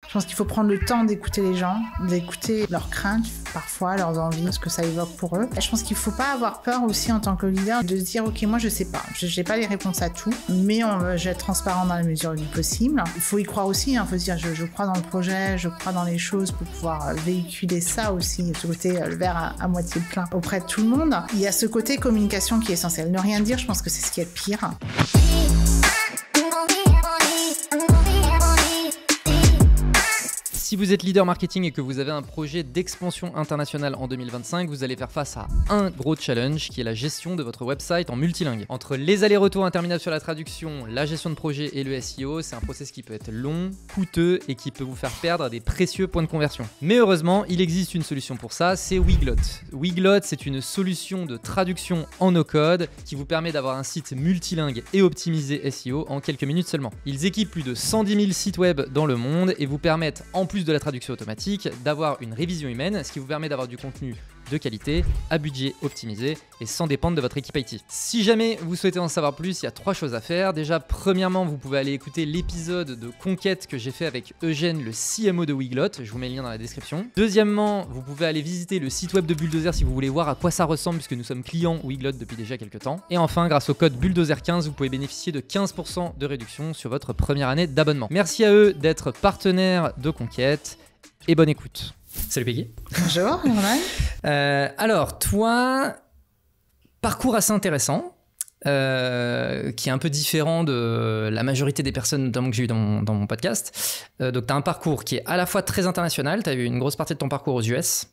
Je pense qu'il faut prendre le temps d'écouter les gens, d'écouter leurs craintes, parfois leurs envies, ce que ça évoque pour eux. Et je pense qu'il ne faut pas avoir peur aussi en tant que leader de se dire ok, moi je sais pas, j'ai pas les réponses à tout, mais je vais être transparent dans la mesure du possible. Il faut y croire aussi, il faut se dire je crois dans le projet, je crois dans les choses pour pouvoir véhiculer ça aussi, ce côté le verre à moitié plein auprès de tout le monde. Il y a ce côté communication qui est essentiel. Ne rien dire, je pense que c'est ce qui est le pire. Si vous êtes leader marketing et que vous avez un projet d'expansion internationale en 2025, vous allez faire face à un gros challenge qui est la gestion de votre website en multilingue. Entre les allers-retours interminables sur la traduction, la gestion de projet et le SEO, c'est un process qui peut être long, coûteux et qui peut vous faire perdre des précieux points de conversion. Mais heureusement, il existe une solution pour ça, c'est Weglot. Weglot, c'est une solution de traduction en no-code qui vous permet d'avoir un site multilingue et optimisé SEO en quelques minutes seulement. Ils équipent plus de 110 000 sites web dans le monde et vous permettent, en plus de la traduction automatique, d'avoir une révision humaine, ce qui vous permet d'avoir du contenu de qualité, à budget optimisé et sans dépendre de votre équipe IT. Si jamais vous souhaitez en savoir plus, il y a 3 choses à faire. Déjà, premièrement, vous pouvez aller écouter l'épisode de Conquête que j'ai fait avec Eugène, le CMO de Weglot. Je vous mets le lien dans la description. Deuxièmement, vous pouvez aller visiter le site web de Bulldozer si vous voulez voir à quoi ça ressemble puisque nous sommes clients Weglot depuis déjà quelques temps. Et enfin, grâce au code Bulldozer15, vous pouvez bénéficier de 15% de réduction sur votre première année d'abonnement. Merci à eux d'être partenaires de Conquête et bonne écoute. Salut Peggy. Bonjour, Norman. Alors, toi, parcours assez intéressant, qui est un peu différent de la majorité des personnes, notamment que j'ai eu dans mon podcast. Donc, tu as un parcours qui est à la fois très international, tu as eu une grosse partie de ton parcours aux US,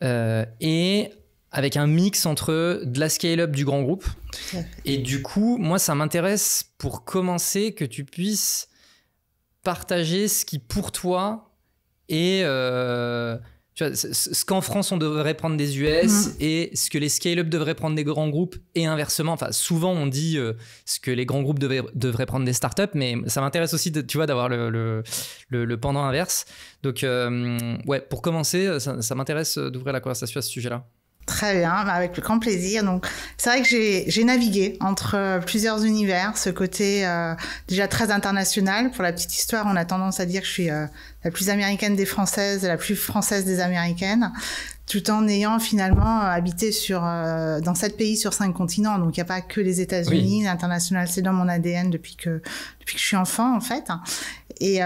et avec un mix entre de la scale-up du grand groupe. Et du coup, moi, ça m'intéresse pour commencer que tu puisses partager ce qui, pour toi, et tu vois, ce qu'en France on devrait prendre des US et ce que les scale-up devraient prendre des grands groupes et inversement. Enfin, souvent on dit ce que les grands groupes devraient prendre des startups, mais ça m'intéresse aussi tu vois, d'avoir le pendant inverse. Donc ouais, pour commencer, ça m'intéresse d'ouvrir la conversation à ce sujet-là. Très bien, avec grand plaisir. Donc, c'est vrai que j'ai navigué entre plusieurs univers, ce côté déjà très international. Pour la petite histoire, on a tendance à dire que je suis la plus américaine des Françaises et la plus française des Américaines, tout en ayant finalement habité dans 7 pays sur 5 continents. Donc, il n'y a pas que les États-Unis. Oui. L'international, c'est dans mon ADN depuis que je suis enfant, en fait. Et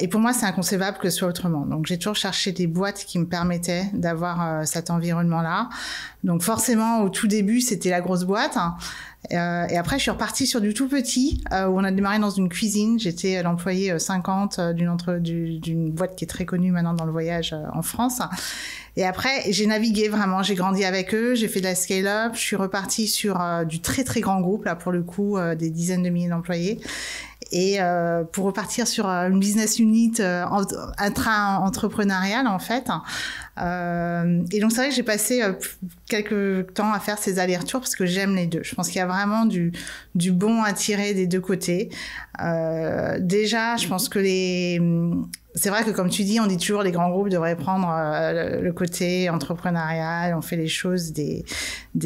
pour moi, c'est inconcevable que ce soit autrement. Donc, j'ai toujours cherché des boîtes qui me permettaient d'avoir cet environnement-là. Donc, forcément, au tout début, c'était la grosse boîte. Et après, je suis repartie sur du tout petit, où on a démarré dans une cuisine. J'étais l'employée 50 d'une boîte qui est très connue maintenant dans le voyage en France. Et après, j'ai navigué vraiment, j'ai grandi avec eux, j'ai fait de la scale-up, je suis repartie sur du très très grand groupe, là pour le coup, des dizaines de milliers d'employés. Et pour repartir sur une business unit intra-entrepreneuriale en fait. Et donc c'est vrai que j'ai passé quelques temps à faire ces allers-retours parce que j'aime les deux. Je pense qu'il y a vraiment du bon à tirer des deux côtés. Déjà, je pense que c'est vrai que comme tu dis, on dit toujours les grands groupes devraient prendre le côté entrepreneurial, on fait les choses des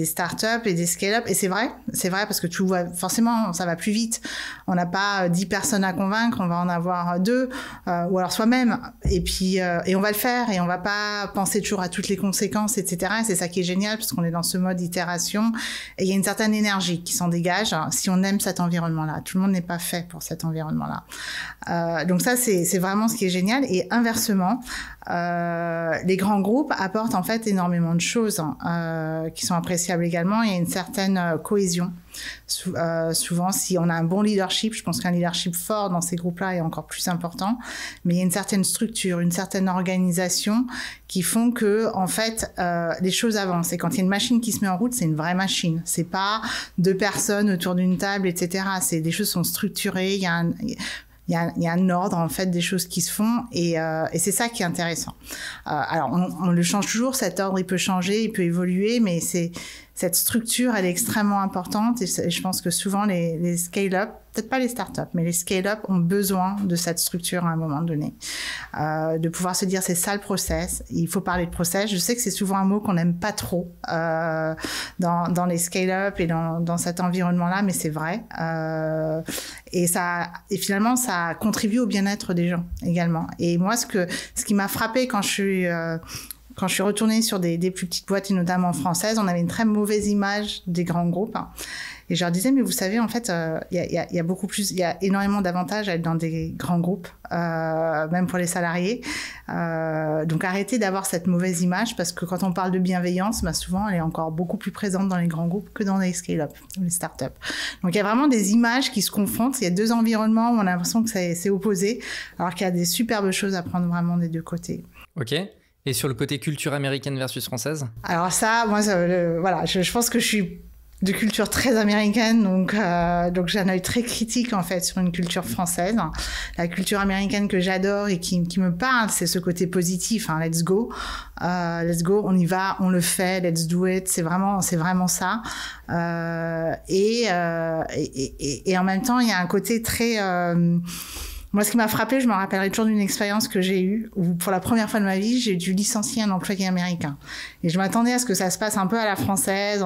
startups et des scale-up. Et c'est vrai parce que tu vois, forcément, ça va plus vite. On n'a pas 10 personnes à convaincre, on va en avoir 2, ou alors soi-même. Et puis, et on va le faire et on va pas penser toujours à toutes les conséquences, etc. Et c'est ça qui est génial parce qu'on est dans ce mode itération et il y a une certaine énergie qui s'en dégage si on aime cet environnement-là. Tout le monde n'est pas fait pour cet environnement-là. Donc ça, c'est vraiment ce qui est génial. Et inversement, les grands groupes apportent en fait énormément de choses qui sont appréciables également. Il y a une certaine cohésion. Souvent, si on a un bon leadership, je pense qu'un leadership fort dans ces groupes-là est encore plus important. Mais il y a une certaine structure, une certaine organisation qui font que, en fait, les choses avancent. Et quand il y a une machine qui se met en route, c'est une vraie machine. C'est pas 2 personnes autour d'une table, etc. Les choses sont structurées. Il y a un ordre en fait des choses qui se font et c'est ça qui est intéressant. Alors on le change toujours, cet ordre il peut changer, il peut évoluer, mais cette structure elle est extrêmement importante et je pense que souvent les scale-up peut-être pas les startups, mais les scale-up ont besoin de cette structure à un moment donné. De pouvoir se dire, c'est ça le process. Il faut parler de process. Je sais que c'est souvent un mot qu'on n'aime pas trop dans les scale-up et dans cet environnement-là, mais c'est vrai. Et finalement, ça contribue au bien-être des gens également. Et moi, ce qui m'a frappé quand je suis retournée sur des plus petites boîtes, et notamment françaises, on avait une très mauvaise image des grands groupes. Et je leur disais, mais vous savez, en fait, il y a énormément d'avantages à être dans des grands groupes, même pour les salariés. Donc, arrêtez d'avoir cette mauvaise image, parce que quand on parle de bienveillance, souvent, elle est encore beaucoup plus présente dans les grands groupes que dans les scale-up, les startups. Donc, il y a vraiment des images qui se confrontent. Il y a deux environnements où on a l'impression que c'est opposé, alors qu'il y a des superbes choses à prendre vraiment des deux côtés. Ok. Et sur le côté culture américaine versus française? Alors ça, moi, voilà, je pense que je suis de culture très américaine, donc j'ai un œil très critique en fait sur une culture française. La culture américaine que j'adore et qui me parle, c'est ce côté positif, let's go, on y va, on le fait, let's do it, c'est vraiment ça. Et en même temps, il y a un côté très moi, ce qui m'a frappé, je me rappellerai toujours d'une expérience que j'ai eue où, pour la première fois de ma vie, j'ai dû licencier un employé américain. Et je m'attendais à ce que ça se passe un peu à la française,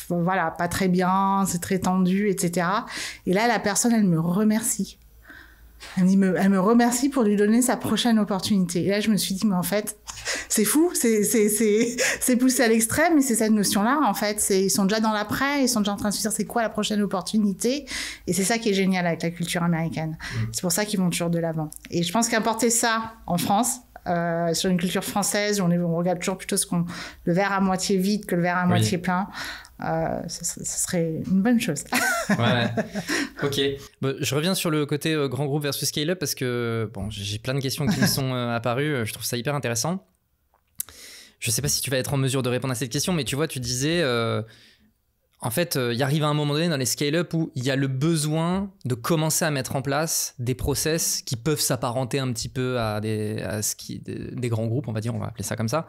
voilà, pas très bien, c'est très tendu, etc. Et là, la personne, elle me remercie. Elle me remercie pour lui donner sa prochaine opportunité. Et là, je me suis dit, mais en fait, c'est fou, c'est poussé à l'extrême, mais c'est cette notion-là, en fait. Ils sont déjà dans l'après, ils sont déjà en train de se dire, c'est quoi la prochaine opportunité? Et c'est ça qui est génial avec la culture américaine. C'est pour ça qu'ils vont toujours de l'avant. Et je pense qu'importer ça en France, sur une culture française, où on regarde toujours plutôt le verre à moitié vide que le verre à moitié plein, ce serait une bonne chose. Ouais. Ok. Bon, je reviens sur le côté grand groupe versus scale-up parce que j'ai plein de questions qui me sont apparues. Je trouve ça hyper intéressant. Je sais pas si tu vas être en mesure de répondre à cette question, mais tu vois, tu disais, en fait, il arrive à un moment donné dans les scale-up où il y a le besoin de commencer à mettre en place des process qui peuvent s'apparenter un petit peu à des grands groupes, on va dire, on va appeler ça comme ça.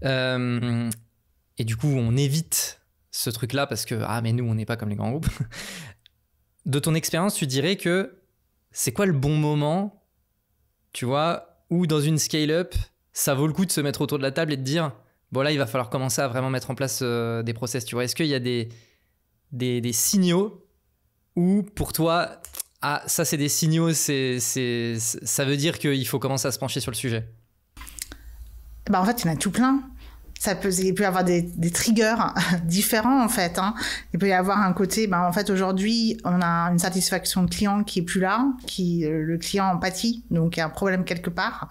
Et du coup, on évite ce truc-là parce que mais nous on n'est pas comme les grands groupes. De ton expérience, tu dirais que c'est quoi le bon moment, tu vois, où dans une scale-up ça vaut le coup de se mettre autour de la table et de dire bon là il va falloir commencer à vraiment mettre en place des process, tu vois. Est-ce qu'il y a des signaux où pour toi ça c'est des signaux, ça veut dire qu'il faut commencer à se pencher sur le sujet? En fait il y en a tout plein. Il peut y avoir des triggers différents en fait. Il peut y avoir un côté, en fait aujourd'hui on a une satisfaction de client qui est plus là, le client en pâtit, donc il y a un problème quelque part.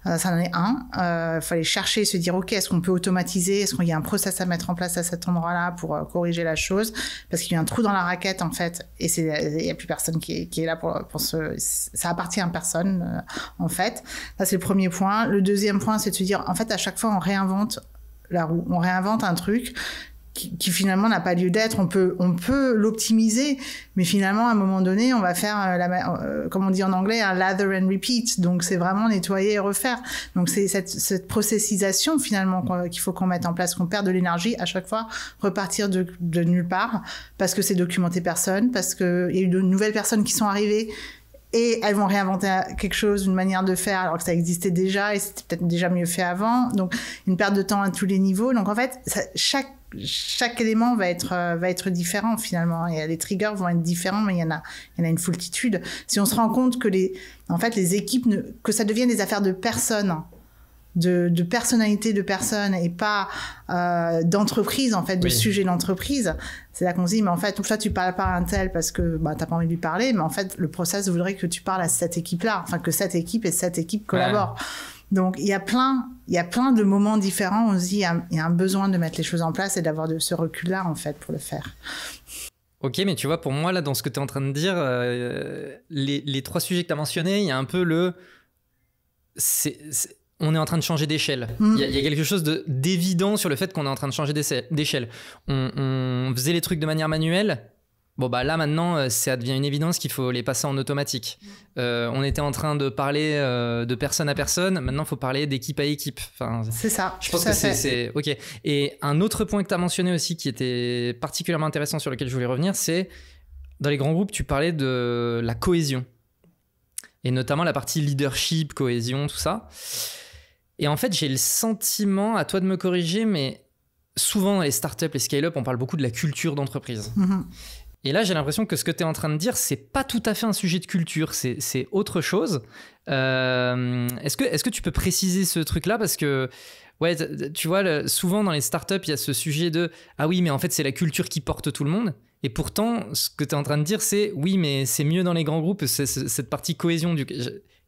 Ça en est un. Faut aller chercher, se dire ok, est-ce qu'on peut automatiser, est-ce qu'il y a un process à mettre en place à cet endroit-là pour corriger la chose, parce qu'il y a un trou dans la raquette en fait, et il y a plus personne qui est là pour ça appartient à personne en fait. Ça c'est le premier point. Le deuxième point c'est de se dire en fait à chaque fois on réinvente la roue, on réinvente un truc qui finalement n'a pas lieu d'être. On peut l'optimiser, mais finalement à un moment donné on va faire comme on dit en anglais un lather and repeat, donc c'est vraiment nettoyer et refaire. Donc c'est cette processisation finalement qu'il faut qu'on mette en place, qu'on perd de l'énergie à chaque fois, repartir de nulle part parce que c'est documenté personne, parce qu'il y a eu de nouvelles personnes qui sont arrivées et elles vont réinventer quelque chose, une manière de faire, alors que ça existait déjà et c'était peut-être déjà mieux fait avant. Donc, une perte de temps à tous les niveaux. Donc, en fait, chaque élément va être différent finalement. Et les triggers vont être différents, mais il y en a une foultitude. Si on se rend compte que les équipes, que ça devienne des affaires de personnes, de personnalité de personnes et pas d'entreprise en fait, de sujet d'entreprise, c'est là qu'on se dit mais en fait toi tu parles pas à un tel parce que t'as pas envie de lui parler, mais en fait le process voudrait que tu parles à cette équipe là, enfin que cette équipe et cette équipe collaborent. Donc il y a plein de moments différents où on se dit il y a un besoin de mettre les choses en place et d'avoir ce recul là en fait pour le faire. Ok, mais tu vois, pour moi là dans ce que tu es en train de dire, les trois sujets que tu as mentionnés, il y a un peu on est en train de changer d'échelle. Il y a quelque chose d'évident sur le fait qu'on est en train de changer d'échelle. On faisait les trucs de manière manuelle. Là maintenant, ça devient une évidence qu'il faut les passer en automatique. On était en train de parler de personne à personne. Maintenant, il faut parler d'équipe à équipe. Enfin, c'est ça. Je pense que c'est OK. Et un autre point que tu as mentionné aussi qui était particulièrement intéressant sur lequel je voulais revenir, c'est dans les grands groupes, tu parlais de la cohésion. Et notamment la partie leadership, cohésion, tout ça. Et en fait, j'ai le sentiment, à toi de me corriger, mais souvent dans les startups, les scale-up, on parle beaucoup de la culture d'entreprise. Et là, j'ai l'impression que ce que tu es en train de dire, c'est pas tout à fait un sujet de culture, c'est autre chose. Est-ce que tu peux préciser ce truc-là? Parce que, ouais, tu vois, souvent dans les startups, il y a ce sujet de « Ah oui, mais en fait, c'est la culture qui porte tout le monde ». Et pourtant, ce que tu es en train de dire, c'est « Oui, mais c'est mieux dans les grands groupes, cette partie cohésion du... »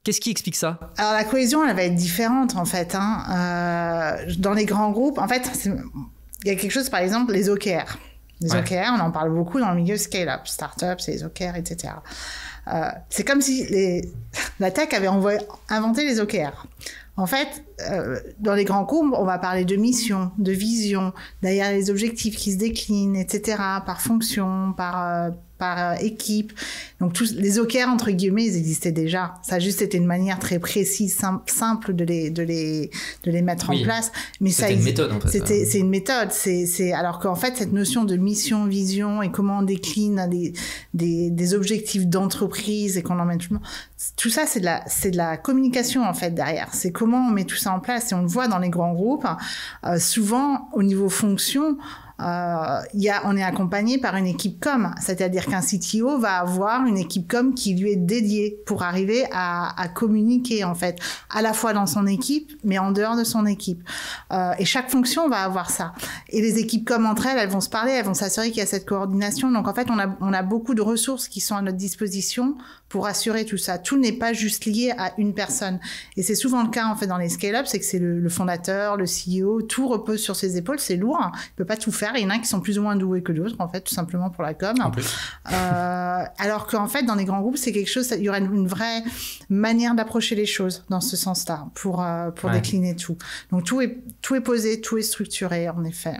Qu'est-ce qui explique ça? Alors, la cohésion, elle va être différente, en fait. Dans les grands groupes, en fait, il y a quelque chose, par exemple, les OKR. Les OKR, on en parle beaucoup dans le milieu scale-up, start-up, c'est les OKR, etc. C'est comme si la tech avait inventé les OKR. En fait, dans les grands groupes, on va parler de mission, de vision, derrière les objectifs qui se déclinent, etc., par fonction, par équipe. Donc, tous les OKR, entre guillemets, ils existaient déjà. Ça a juste été une manière très précise, simple de les mettre en place. Mais c'était une méthode, en fait. C'est une méthode. Alors qu'en fait, cette notion de mission, vision et comment on décline des objectifs d'entreprise et qu'on emmène tout ça, c'est de la communication, en fait, derrière. C'est comment on met tout ça en place. Et on le voit dans les grands groupes. Souvent, au niveau fonction, on est accompagné par une équipe com, c'est-à-dire qu'un CTO va avoir une équipe com qui lui est dédiée pour arriver à communiquer, en fait, à la fois dans son équipe, mais en dehors de son équipe. Et chaque fonction va avoir ça. Et les équipes com entre elles vont se parler, elles vont s'assurer qu'il y a cette coordination. Donc, en fait, on a beaucoup de ressources qui sont à notre disposition pour assurer tout ça. Tout n'est pas juste lié à une personne. Et c'est souvent le cas, en fait, dans les scale-up, c'est que c'est le fondateur, le CEO, tout repose sur ses épaules, c'est lourd, hein. Il peut pas tout faire. Il y en a qui sont plus ou moins doués que d'autres, en fait, tout simplement pour la com. En plus. Alors qu'en fait, dans les grands groupes, c'est quelque chose, il y aurait une vraie manière d'approcher les choses dans ce sens-là, pour décliner tout. Donc, tout est posé, tout est structuré, en effet.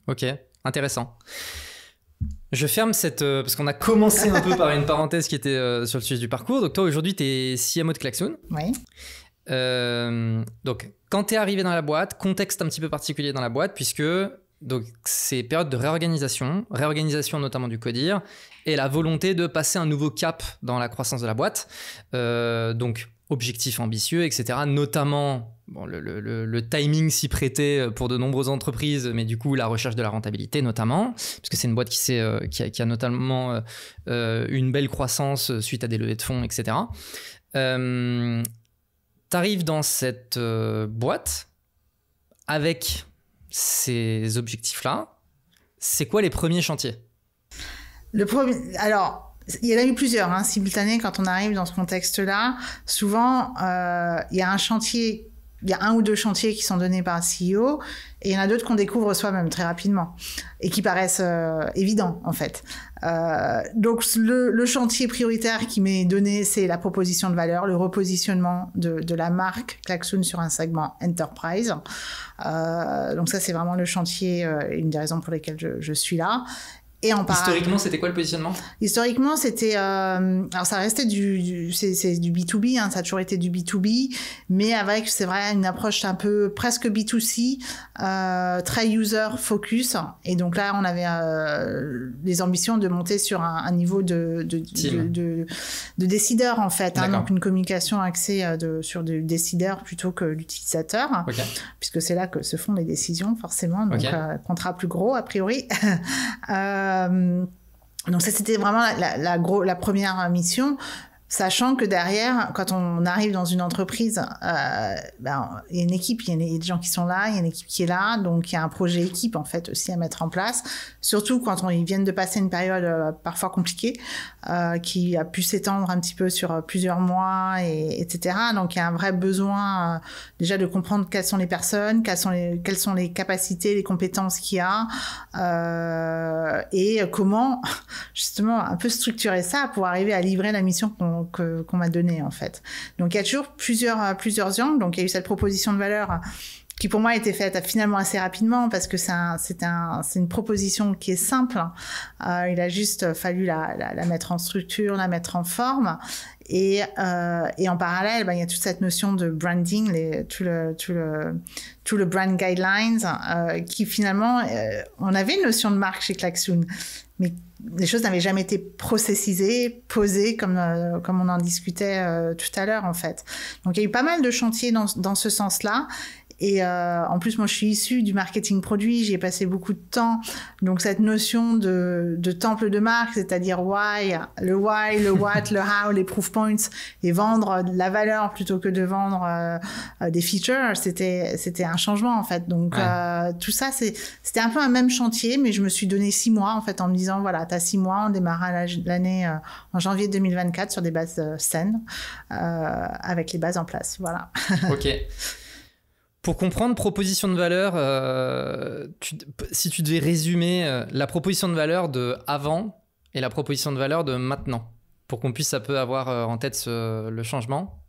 Ok, intéressant. Je ferme parce qu'on a commencé un peu par une parenthèse qui était sur le sujet du parcours. Donc, toi, aujourd'hui, tu es CMO de Klaxoon. Oui. Donc, quand tu es arrivé dans la boîte, contexte un petit peu particulier dans la boîte, puisque donc, c'est période de réorganisation notamment du CODIR, et la volonté de passer un nouveau cap dans la croissance de la boîte. Donc, objectifs ambitieux, etc. Notamment, le timing s'y prêtait pour de nombreuses entreprises, mais du coup, la recherche de la rentabilité notamment, puisque c'est une boîte qui a notamment une belle croissance suite à des levées de fonds, etc. T'arrives dans cette boîte avec ces objectifs-là. C'est quoi les premiers chantiers? Alors, il y en a eu plusieurs, simultanés quand on arrive dans ce contexte-là. Souvent, il y a un ou deux chantiers qui sont donnés par le CEO et il y en a d'autres qu'on découvre soi-même très rapidement et qui paraissent évidents, en fait. Donc, le chantier prioritaire qui m'est donné, c'est la proposition de valeur, le repositionnement de la marque Klaxoon sur un segment enterprise. Donc ça, c'est vraiment le chantier, une des raisons pour lesquelles je suis là. Et historiquement, c'était quoi le positionnement? Historiquement, c'était... alors, ça restait c'est du B2B, ça a toujours été du B2B, mais avec, c'est vrai, une approche un peu presque B2C, très user-focus. Et donc là, on avait les ambitions de monter sur un niveau de décideur, en fait. Donc, une communication axée sur du décideur plutôt que l'utilisateur, puisque c'est là que se font les décisions, forcément. Donc, contrat plus gros, a priori. Donc ça, c'était vraiment la première mission, sachant que derrière, quand on arrive dans une entreprise, il y a une équipe, il y a des gens qui sont là, il y a une équipe qui est là, donc il y a un projet équipe en fait aussi à mettre en place, surtout quand ils viennent de passer une période parfois compliquée, qui a pu s'étendre un petit peu sur plusieurs mois, etc. Donc il y a un vrai besoin déjà de comprendre quelles sont les personnes, quelles sont les capacités, les compétences qu'il y a, et comment justement un peu structurer ça pour arriver à livrer la mission qu'on m'a donnée, en fait. Donc il y a toujours plusieurs angles. Donc il y a eu cette proposition de valeur qui pour moi a été faite finalement assez rapidement parce que c'est une proposition qui est simple. Il a juste fallu la mettre en structure, la mettre en forme. Et en parallèle, il y a toute cette notion de branding, tout le brand guidelines, qui finalement, on avait une notion de marque chez Klaxoon, mais les choses n'avaient jamais été processisées, posées comme on en discutait tout à l'heure en fait. Donc il y a eu pas mal de chantiers dans ce sens-là. Et en plus, moi, je suis issue du marketing produit, j'y ai passé beaucoup de temps. Donc, cette notion de temple de marque, c'est-à-dire le why, le what, le how, les proof points, et vendre de la valeur plutôt que de vendre des features, c'était un changement, en fait. Donc, tout ça, c'était un peu un même chantier, mais je me suis donné 6 mois, en fait, en me disant, voilà, t'as 6 mois, on démarra l'année en janvier 2024 sur des bases saines, avec les bases en place. Voilà. Ok. Pour comprendre proposition de valeur, si tu devais résumer la proposition de valeur de avant et la proposition de valeur de maintenant, pour qu'on puisse un peu avoir en tête le changement.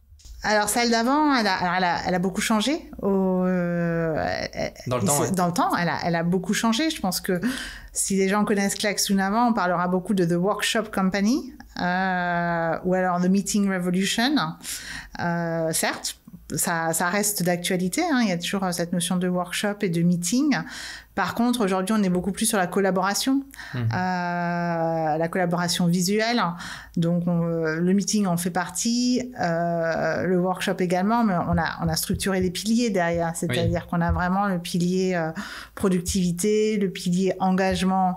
Alors celle d'avant, elle a beaucoup changé. Dans le temps, elle a beaucoup changé. Je pense que si les gens connaissent Klaxoon avant, on parlera beaucoup de The Workshop Company ou alors The Meeting Revolution. Certes, ça reste d'actualité, hein. Il y a toujours cette notion de workshop et de meeting. Par contre, aujourd'hui, on est beaucoup plus sur la collaboration, la collaboration visuelle. Donc, le meeting en fait partie, le workshop également, mais on a structuré les piliers derrière. C'est-à-dire qu'on a vraiment le pilier productivité, le pilier engagement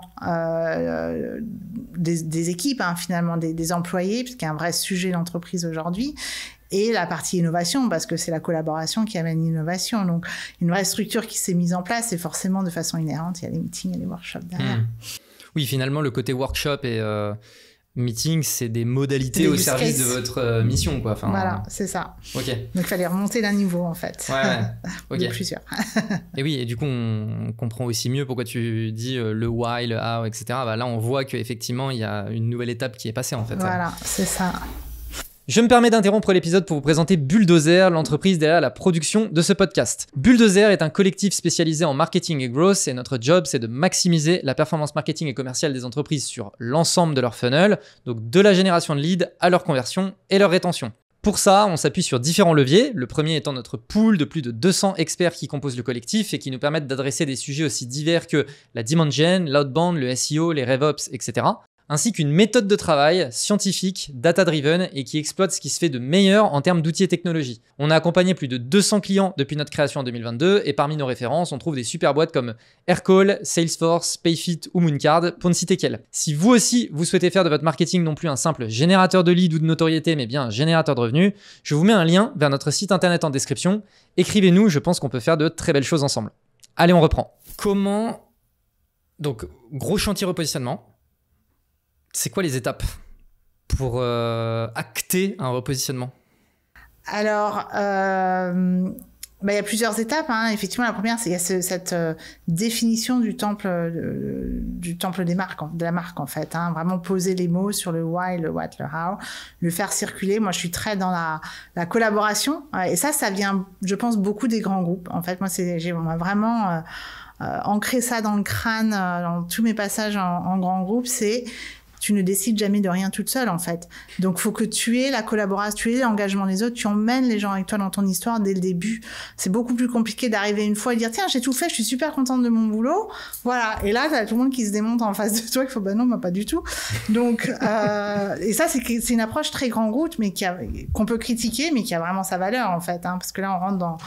des équipes, hein, finalement, des employés, puisqu'il y a un vrai sujet d'entreprise aujourd'hui. Et la partie innovation, parce que c'est la collaboration qui amène l'innovation. Donc, une vraie structure qui s'est mise en place, et forcément, de façon inhérente, il y a les meetings et les workshops derrière. Oui, finalement, le côté workshop et meeting, c'est des modalités au service de votre mission, quoi. Enfin, voilà, c'est ça. Ok. Donc, il fallait remonter d'un niveau, en fait. Ouais, ok. De plusieurs. Et oui, et du coup, on comprend aussi mieux pourquoi tu dis le why, le how, etc. Bah, là, on voit qu'effectivement, il y a une nouvelle étape qui est passée, en fait. Voilà, c'est ça. Je me permets d'interrompre l'épisode pour vous présenter Bulldozer, l'entreprise derrière la production de ce podcast. Bulldozer est un collectif spécialisé en marketing et growth et notre job, c'est de maximiser la performance marketing et commerciale des entreprises sur l'ensemble de leur funnel, donc de la génération de leads à leur conversion et leur rétention. Pour ça, on s'appuie sur différents leviers, le premier étant notre pool de plus de 200 experts qui composent le collectif et qui nous permettent d'adresser des sujets aussi divers que la demand gen, l'outbound, le SEO, les RevOps, etc. ainsi qu'une méthode de travail scientifique, data-driven et qui exploite ce qui se fait de meilleur en termes d'outils et technologies. On a accompagné plus de 200 clients depuis notre création en 2022 et parmi nos références, on trouve des super boîtes comme Aircall, Salesforce, Payfit ou Mooncard pour ne citer qu'elles. Si vous aussi, vous souhaitez faire de votre marketing non plus un simple générateur de leads ou de notoriété, mais bien un générateur de revenus, je vous mets un lien vers notre site internet en description. Écrivez-nous, je pense qu'on peut faire de très belles choses ensemble. Allez, on reprend. Donc, gros chantier repositionnement. C'est quoi les étapes pour acter un repositionnement? Alors, il y a plusieurs étapes, hein. Effectivement, la première, c'est cette définition du temple des marques, de la marque en fait, hein. Vraiment poser les mots sur le why, le what, le how, le faire circuler. Moi, je suis très dans la collaboration, et ça vient, je pense, beaucoup des grands groupes. En fait, moi, on m'a vraiment ancré ça dans le crâne, dans tous mes passages en grands groupes, c'est tu ne décides jamais de rien toute seule, en fait. Donc, faut que tu aies la collaboration, tu aies l'engagement des autres, tu emmènes les gens avec toi dans ton histoire dès le début. C'est beaucoup plus compliqué d'arriver une fois et dire, tiens, j'ai tout fait, je suis super contente de mon boulot. Voilà. Et là, t'as tout le monde qui se démonte en face de toi, qu'il faut, bah non, bah pas du tout. Donc, et ça, c'est une approche très grand groupe, mais qu'on peut critiquer, mais qui a vraiment sa valeur, en fait, hein, parce que là, on rentre dans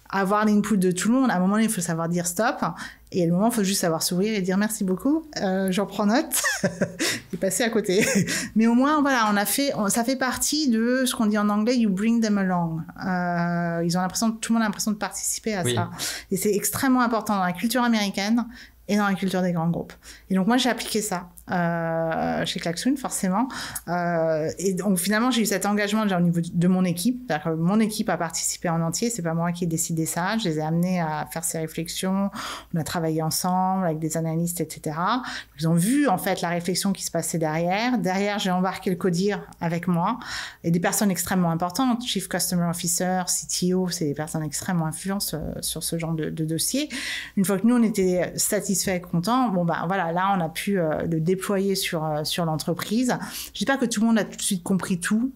avoir l'input de tout le monde. À un moment, il faut savoir dire stop. Et à un moment, il faut juste savoir sourire et dire merci beaucoup. J'en prends note. Et passer à côté. Mais au moins, voilà, ça fait partie de ce qu'on dit en anglais, you bring them along. Tout le monde a l'impression de participer à ça. Et c'est extrêmement important dans la culture américaine et dans la culture des grands groupes. Et donc, moi, j'ai appliqué ça. chez Klaxoon, forcément. Et donc, finalement, j'ai eu cet engagement déjà au niveau de mon équipe. C'est-à-dire que mon équipe a participé en entier. C'est pas moi qui ai décidé ça. Je les ai amenés à faire ces réflexions. On a travaillé ensemble avec des analystes, etc. Ils ont vu, en fait, la réflexion qui se passait derrière. Derrière, j'ai embarqué le CODIR avec moi et des personnes extrêmement importantes. Chief Customer Officer, CTO, c'est des personnes extrêmement influentes sur ce genre de dossier. Une fois que nous, on était satisfaits et contents, bon, ben voilà, là, on a pu le déployer sur l'entreprise. Je dis pas que tout le monde a tout de suite compris tout,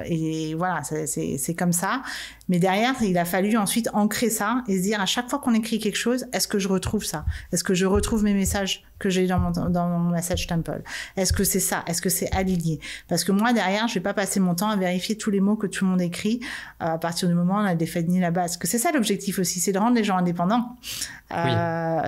et voilà, c'est comme ça. Mais derrière, il a fallu ensuite ancrer ça et se dire à chaque fois qu'on écrit quelque chose, est-ce que je retrouve ça? Est-ce que je retrouve mes messages que j'ai dans mon message temple? Est-ce que c'est ça? Est-ce que c'est aligné? Parce que moi, derrière, je vais pas passer mon temps à vérifier tous les mots que tout le monde écrit à partir du moment où on a défini la base. Parce que c'est ça l'objectif aussi, c'est de rendre les gens indépendants. Oui.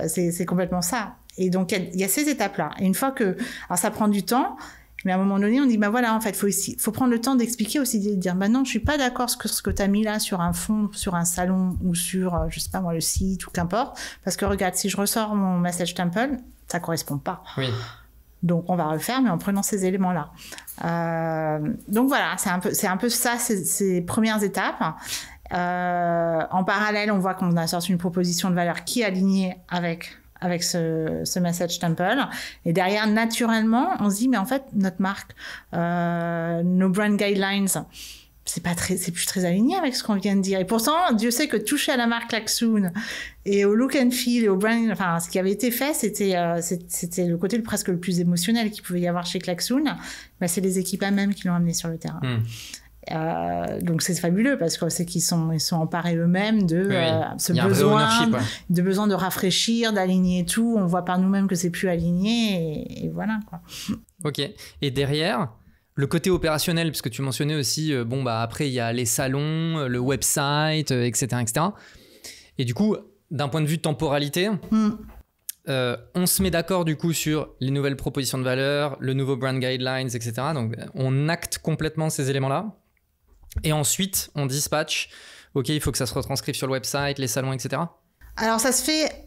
C'est complètement ça. Et donc, il y a ces étapes-là. Et une fois que... Alors, ça prend du temps. Mais à un moment donné, on dit, bah voilà, en fait, faut prendre le temps d'expliquer aussi, de dire, bah non, je suis pas d'accord sur ce que tu as mis là sur un fond, sur un salon ou sur, je sais pas moi, le site ou qu'importe. Parce que regarde, si je ressors mon message temple, ça correspond pas. Oui. Donc, on va refaire, mais en prenant ces éléments-là. Donc voilà, c'est un peu ça, ces premières étapes. En parallèle, on voit qu'on a sorti une proposition de valeur qui est alignée avec ce message temple. Et derrière, naturellement, on se dit, mais en fait, notre marque, nos brand guidelines, c'est plus très aligné avec ce qu'on vient de dire. Et pourtant, Dieu sait que toucher à la marque Klaxoon et au look and feel et au brand, enfin, ce qui avait été fait, c'était le côté presque le plus émotionnel qu'il pouvait y avoir chez Klaxoon. Ben, c'est les équipes elles-mêmes qui l'ont amené sur le terrain. Donc c'est fabuleux parce que c'est qu'ils sont emparés eux-mêmes de ce besoin de rafraîchir, d'aligner tout. On voit par nous-mêmes que c'est plus aligné et voilà quoi. Ok. Et derrière, le côté opérationnel, puisque tu mentionnais aussi, après il y a les salons, le website, etc., etc. Et du coup, d'un point de vue de temporalité. On se met d'accord du coup sur les nouvelles propositions de valeur, le nouveau brand guidelines, etc. Donc on acte complètement ces éléments-là. Et ensuite, on dispatch, ok, il faut que ça se retranscrive sur le website, les salons, etc. Alors, ça se fait...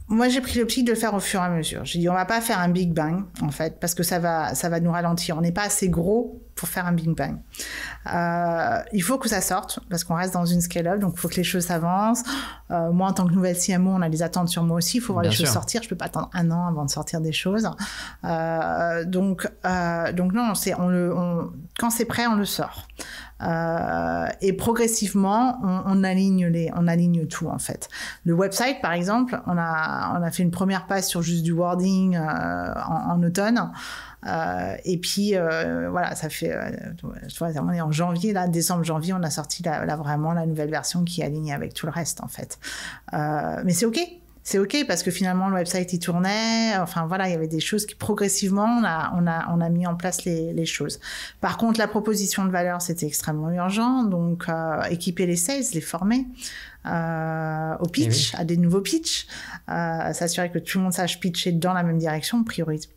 Moi, j'ai pris l'optique de le faire au fur et à mesure. J'ai dit, on va pas faire un Big Bang, en fait, parce que ça va nous ralentir. On n'est pas assez gros pour faire un Big Bang. Il faut que ça sorte, parce qu'on reste dans une scale-up, donc il faut que les choses s'avancent. Moi, en tant que nouvelle CMO, on a des attentes sur moi aussi. Il faut voir les choses sortir. Je peux pas attendre 1 an avant de sortir des choses. Donc non, quand c'est prêt, on le sort. Et progressivement, on aligne tout en fait. Le website, par exemple, on a fait une première passe sur juste du wording en automne. Et puis voilà, ça fait on est en janvier là, décembre janvier, on a sorti vraiment la nouvelle version qui est alignée avec tout le reste en fait. Mais c'est ok parce que finalement le website il tournait, enfin voilà, il y avait des choses qui progressivement on a mis en place les choses. Par contre la proposition de valeur c'était extrêmement urgent, donc équiper les sales, les former au pitch, à des nouveaux pitchs, s'assurer que tout le monde sache pitcher dans la même direction, priorité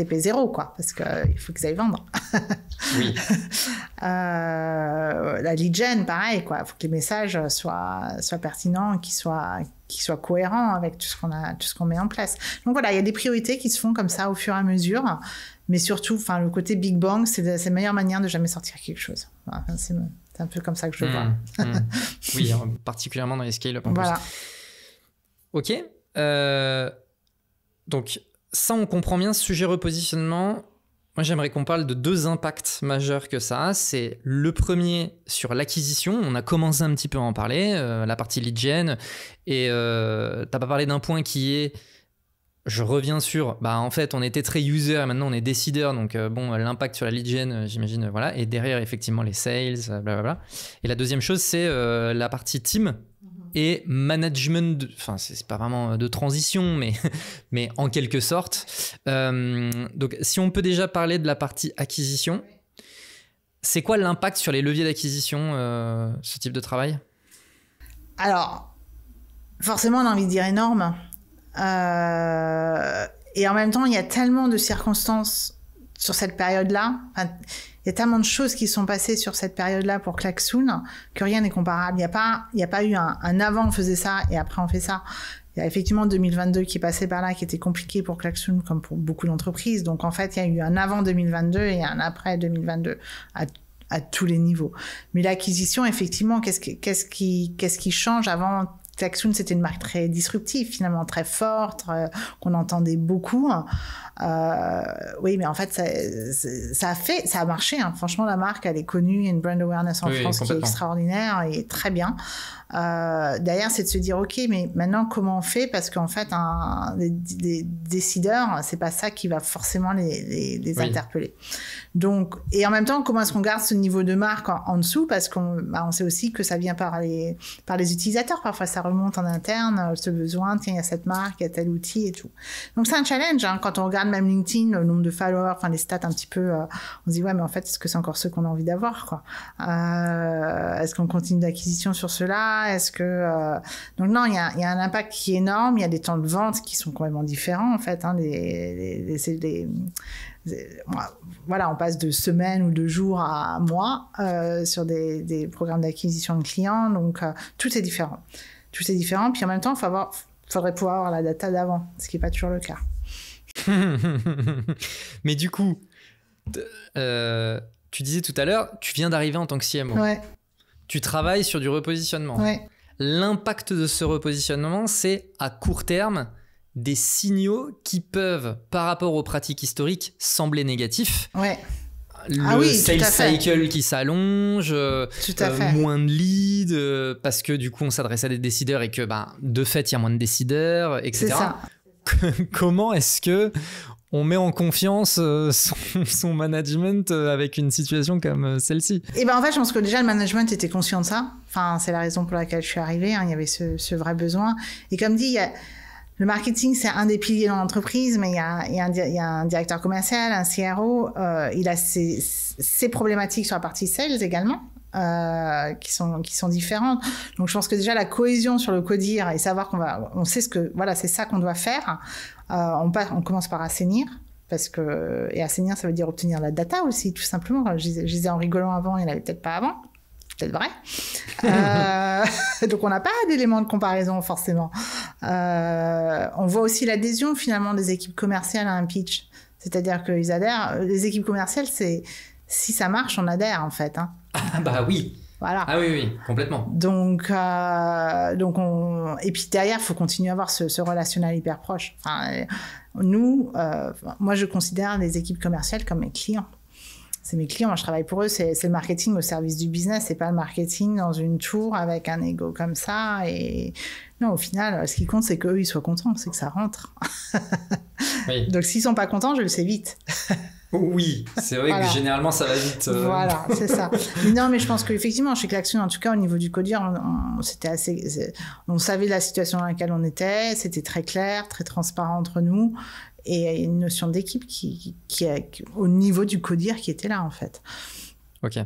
P0 quoi, parce que il faut qu'ils aillent vendre. Oui. La lead gen pareil quoi, il faut que les messages soient pertinents, qu'ils soient cohérents avec tout ce qu'on met en place. Donc voilà, il y a des priorités qui se font comme ça au fur et à mesure, mais surtout le côté Big Bang, c'est la meilleure manière de jamais sortir quelque chose. Enfin, c'est un peu comme ça que je le vois. Oui, particulièrement dans les scale-up en plus. Ok. Donc ça, on comprend bien ce sujet repositionnement. Moi, j'aimerais qu'on parle de 2 impacts majeurs que ça a. C'est le premier sur l'acquisition. On a commencé un petit peu à en parler, la partie lead gen. Et tu n'as pas parlé d'un point qui est... Je reviens sur... en fait, on était très user et maintenant on est décideur. Donc, l'impact sur la lead gen, j'imagine, voilà. Et derrière, effectivement, les sales, blablabla. Et la deuxième chose, c'est la partie team et management. Enfin, c'est pas vraiment de transition, mais en quelque sorte. Donc, si on peut déjà parler de la partie acquisition, c'est quoi l'impact sur les leviers d'acquisition, ce type de travail ? Alors, forcément, on a envie de dire énorme. Et en même temps, il y a tellement de circonstances sur cette période-là. Enfin, il y a tellement de choses qui sont passées sur cette période-là pour Klaxoon que rien n'est comparable. Il n'y a pas eu un avant on faisait ça et après on fait ça. Il y a effectivement 2022 qui est passé par là, qui était compliqué pour Klaxoon, comme pour beaucoup d'entreprises. Donc, en fait, il y a eu un avant 2022 et un après 2022 à tous les niveaux. Mais l'acquisition, effectivement, qu'est-ce qui change avant? Klaxoon, c'était une marque très disruptive, finalement, très forte, qu'on entendait beaucoup. Oui, mais en fait, ça a marché. Hein. Franchement, la marque, elle est connue. Il y a une brand awareness en France qui est extraordinaire et très bien. Derrière, c'est de se dire, OK, mais maintenant, comment on fait? Parce qu'en fait, des décideurs, c'est pas ça qui va forcément les interpeller. Donc, et en même temps, comment est-ce qu'on garde ce niveau de marque en dessous? Parce qu'on sait aussi que ça vient par les utilisateurs. Parfois, ça remonte en interne, ce besoin, tiens, il y a cette marque, il y a tel outil et tout. Donc, c'est un challenge. Hein. Quand on regarde même LinkedIn, le nombre de followers, enfin, les stats un petit peu, on se dit, ouais, mais en fait, est-ce que c'est encore ceux qu'on a envie d'avoir, quoi? Est-ce qu'on continue d'acquisition sur ceux-là? Est-ce que, donc non, il y a un impact qui est énorme. Il y a des temps de vente qui sont complètement différents, en fait, hein, voilà, on passe de semaines ou de jours à mois sur des programmes d'acquisition de clients, donc tout est différent. Tout est différent, puis en même temps, faudrait pouvoir avoir la data d'avant, ce qui n'est pas toujours le cas. Mais du coup, tu disais tout à l'heure, tu viens d'arriver en tant que CMO. Ouais. Tu travailles sur du repositionnement. Ouais. L'impact de ce repositionnement, c'est à court terme des signaux qui peuvent, par rapport aux pratiques historiques, sembler négatifs. Ouais. Le sales cycle qui s'allonge, moins de leads, parce que du coup on s'adresse à des décideurs et que de fait il y a moins de décideurs, etc. C'est ça. Comment est-ce que on met en confiance son management avec une situation comme celle-ci? Et en fait, je pense que déjà le management était conscient de ça. Enfin, c'est la raison pour laquelle je suis arrivée. Hein. Il y avait ce vrai besoin. Et comme dit, le marketing, c'est un des piliers dans l'entreprise, mais il y a un directeur commercial, un CRO. Il a ses problématiques sur la partie sales également. Qui sont différentes. Donc je pense que déjà la cohésion sur le codir et savoir on sait c'est ça qu'on doit faire. On commence par assainir et assainir, ça veut dire obtenir la data aussi, tout simplement. Je disais en rigolant avant, il n'y en avait peut-être pas avant. Peut-être vrai. Donc on n'a pas d'éléments de comparaison forcément. On voit aussi l'adhésion finalement des équipes commerciales à un pitch. C'est-à-dire qu'ils adhèrent. Les équipes commerciales, si ça marche, on adhère en fait. Hein. Ah oui. Voilà. Ah oui, complètement. Donc et puis derrière, il faut continuer à avoir ce relationnel hyper proche. Enfin, moi, je considère les équipes commerciales comme mes clients. C'est mes clients, moi je travaille pour eux, c'est le marketing au service du business, c'est pas le marketing dans une tour avec un ego comme ça. Et non, au final, ce qui compte, c'est qu'eux, ils soient contents, c'est que ça rentre. Oui. Donc s'ils sont pas contents, je le sais vite. Oui, c'est vrai que généralement ça va vite. Voilà, c'est ça. Mais non, mais je pense qu'effectivement, chez Klaxoon, en tout cas au niveau du codir, on savait la situation dans laquelle on était, c'était très clair, très transparent entre nous, et une notion d'équipe qui est au niveau du codir qui était là en fait. Ok.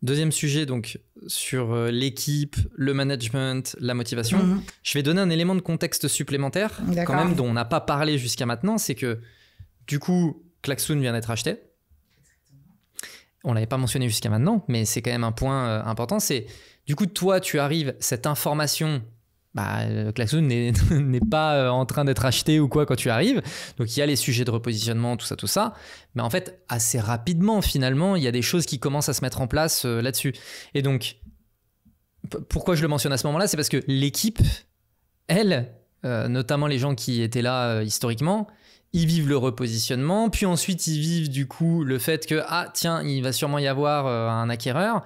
Deuxième sujet, donc sur l'équipe, le management, la motivation. Mm-hmm. Je vais donner un élément de contexte supplémentaire, quand même, dont on n'a pas parlé jusqu'à maintenant, c'est que du coup, Klaxoon vient d'être acheté. On ne l'avait pas mentionné jusqu'à maintenant, mais c'est quand même un point important. C'est, du coup, toi, tu arrives, cette information, Klaxoon n'est pas en train d'être acheté ou quoi quand tu arrives. Donc, il y a les sujets de repositionnement, tout ça. Mais en fait, assez rapidement, finalement, il y a des choses qui commencent à se mettre en place là-dessus. Et donc, pourquoi je le mentionne à ce moment-là? C'est parce que l'équipe, elle, notamment les gens qui étaient là historiquement, ils vivent le repositionnement, puis ensuite ils vivent du coup le fait que tiens, il va sûrement y avoir un acquéreur.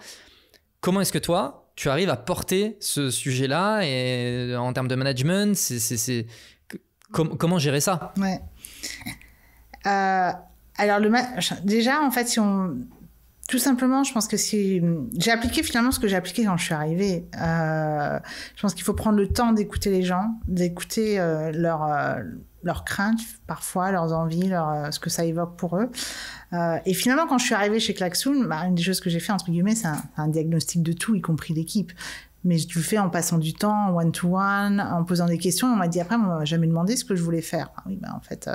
Comment est-ce que toi, tu arrives à porter ce sujet-là et en termes de management, comment gérer ça? Ouais. Alors déjà en fait, tout simplement, je pense que j'ai appliqué finalement ce que j'ai appliqué quand je suis arrivée. Je pense qu'il faut prendre le temps d'écouter les gens, d'écouter leurs craintes parfois, leurs envies, ce que ça évoque pour eux. Et finalement, quand je suis arrivée chez Klaxoon, une des choses que j'ai fait, entre guillemets, c'est un diagnostic de tout, y compris l'équipe. Mais je le fais en passant du temps, en one-to-one, en posant des questions. On m'a dit après, on m'a jamais demandé ce que je voulais faire. Oui, en fait,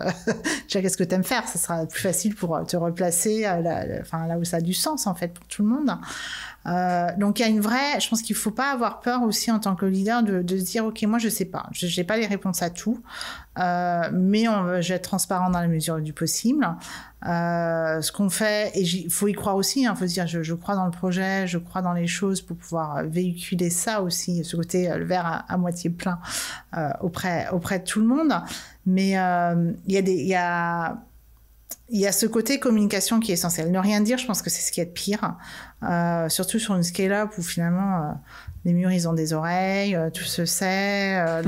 déjà, qu'est-ce que tu aimes faire? Ça sera plus facile pour te replacer là où ça a du sens, en fait, pour tout le monde. Donc il y a je pense qu'il faut pas avoir peur aussi en tant que leader de se dire ok, moi je sais pas, j'ai pas les réponses à tout, mais je vais être transparent dans la mesure du possible. Ce qu'on fait, et il faut y croire aussi, faut se dire je crois dans le projet, je crois dans les choses pour pouvoir véhiculer ça aussi, ce côté le verre à moitié plein auprès de tout le monde. Mais il y a ce côté communication qui est essentiel. Ne rien dire, je pense que c'est ce qui est de pire. Surtout sur une scale-up où finalement les murs ils ont des oreilles, tout se sait.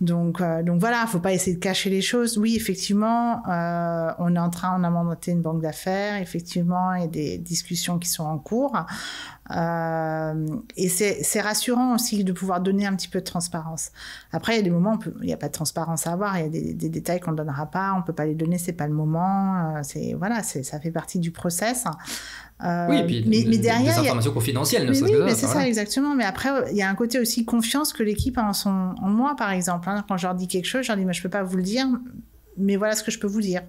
Donc voilà, faut pas essayer de cacher les choses. Oui, effectivement, on a mandaté une banque d'affaires. Effectivement, il y a des discussions qui sont en cours. Et c'est rassurant aussi de pouvoir donner un petit peu de transparence. Après, il y a des moments où il n'y a pas de transparence à avoir. Il y a des détails qu'on ne donnera pas. On peut pas les donner, c'est pas le moment. Ça fait partie du process. Oui, et puis mais derrière, des informations confidentielles, ne serait-ce que ça. Mais c'est ça, exactement. Mais après, il y a un côté aussi confiance que l'équipe a en moi, par exemple. Quand je leur dis quelque chose, je leur dis, mais je peux pas vous le dire, mais voilà ce que je peux vous dire.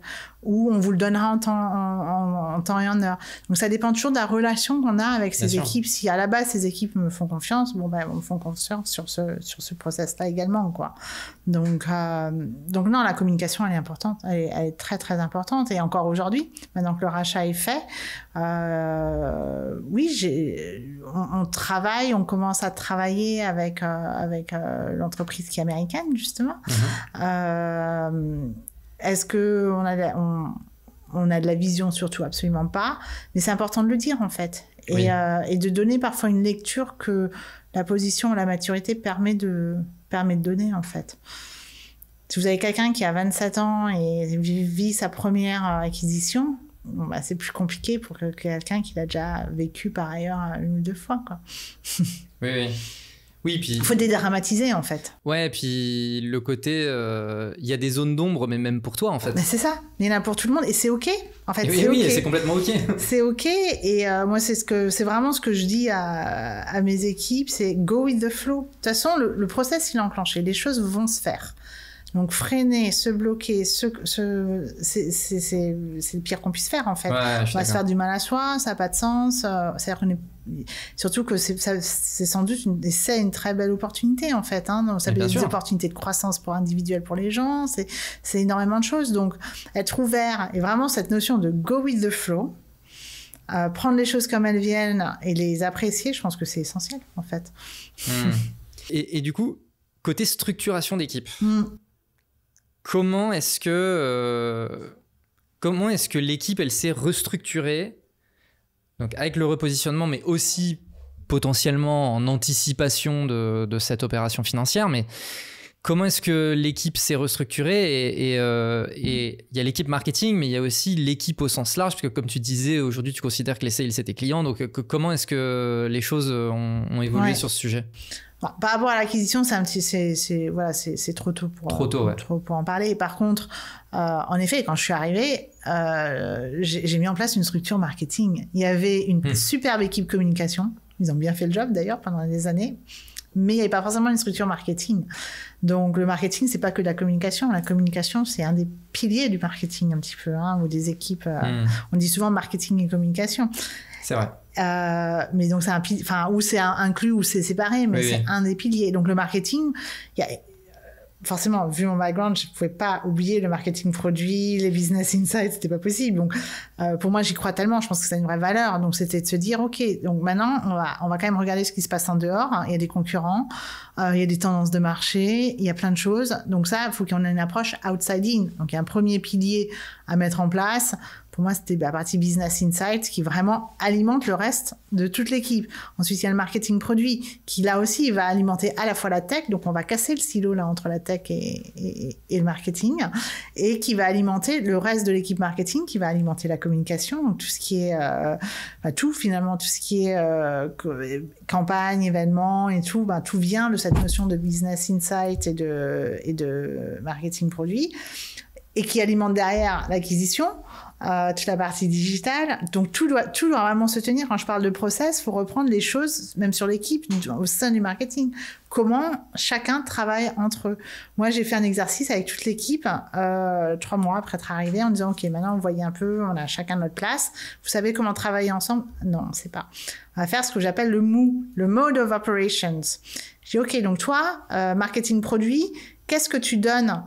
Ou on vous le donnera en temps et en heure. Donc ça dépend toujours de la relation qu'on a avec ces équipes. Si à la base, ces équipes me font confiance, elles me font confiance sur ce process-là également, quoi. Donc non, la communication, elle est importante. Elle est très, très importante. Et encore aujourd'hui, maintenant que le rachat est fait, oui, on commence à travailler avec l'entreprise qui est américaine, justement. Est-ce qu'on a de la vision? Surtout, absolument pas. Mais c'est important de le dire, en fait. Et de donner parfois une lecture que la position et la maturité permet de donner, en fait. Si vous avez quelqu'un qui a 27 ans et vit sa première acquisition, c'est plus compliqué pour que quelqu'un qui l'a déjà vécu par ailleurs 1 ou 2 fois, quoi. Oui, puis... Il faut dédramatiser, en fait. Ouais, puis le côté... il y a des zones d'ombre, mais même pour toi, en fait. C'est ça. Il y en a pour tout le monde. Et c'est OK. En fait, oui, c'est complètement OK. C'est OK. Et moi, c'est vraiment ce que je dis à mes équipes, c'est go with the flow. De toute façon, le process, il est enclenché. Les choses vont se faire. Donc, freiner, se bloquer, c'est le pire qu'on puisse faire, en fait. On va se faire du mal à soi, ça n'a pas de sens. Surtout que c'est sans doute une très belle opportunité, en fait. Donc, ça peut être des opportunités de croissance pour individuel pour les gens. C'est énormément de choses. Donc, être ouvert et vraiment cette notion de go with the flow, prendre les choses comme elles viennent et les apprécier, je pense que c'est essentiel, en fait. Et du coup, côté structuration d'équipe, comment est-ce que l'équipe, elle s'est restructurée, donc avec le repositionnement, mais aussi potentiellement en anticipation de cette opération financière, mais comment est-ce que l'équipe s'est restructurée? Et il y a l'équipe marketing, mais il y a aussi l'équipe au sens large, parce que comme tu disais, aujourd'hui, tu considères que les sales, c'est tes clients, donc comment est-ce que les choses ont évolué sur ce sujet? Par rapport à l'acquisition, c'est trop tôt pour en parler. Et par contre, en effet, quand je suis arrivée, j'ai mis en place une structure marketing. Il y avait une superbe équipe communication. Ils ont bien fait le job d'ailleurs pendant des années. Mais il n'y avait pas forcément une structure marketing. Donc le marketing, c'est pas que de la communication. La communication, c'est un des piliers du marketing un petit peu, ou des équipes. On dit souvent marketing et communication. C'est vrai. Mais donc c'est un pilier, ou c'est inclus ou c'est séparé, mais c'est un des piliers. Donc le marketing, forcément, vu mon background, je pouvais pas oublier le marketing produit, les business insights, c'était pas possible. Donc pour moi, j'y crois tellement, je pense que c'est une vraie valeur. Donc c'était de se dire, ok, donc maintenant on va quand même regarder ce qui se passe en dehors. Il y a des concurrents, il y a des tendances de marché, il y a plein de choses. Donc ça, il faut qu'on ait une approche outside in. Donc il y a un premier pilier à mettre en place. Pour moi, c'était la partie Business Insights qui vraiment alimente le reste de toute l'équipe. Ensuite, il y a le marketing produit qui, là aussi, va alimenter à la fois la tech. Donc, on va casser le silo là entre la tech et le marketing. Et qui va alimenter le reste de l'équipe marketing, qui va alimenter la communication. Donc, tout ce qui est... tout ce qui est campagne, événements et tout, tout vient de cette notion de Business Insights et de marketing produit. Et qui alimente derrière l'acquisition. toute la partie digitale. Donc, tout doit vraiment se tenir. Quand je parle de process, il faut reprendre les choses, même sur l'équipe, au sein du marketing. Comment chacun travaille entre eux. Moi, j'ai fait un exercice avec toute l'équipe 3 mois après être arrivée en disant, OK, maintenant, vous voyez un peu, on a chacun notre place. Vous savez comment travailler ensemble? Non, on ne sait pas. On va faire ce que j'appelle le MOO, le Mode of Operations. J'ai dit, OK, donc toi, marketing produit, qu'est-ce que tu donnes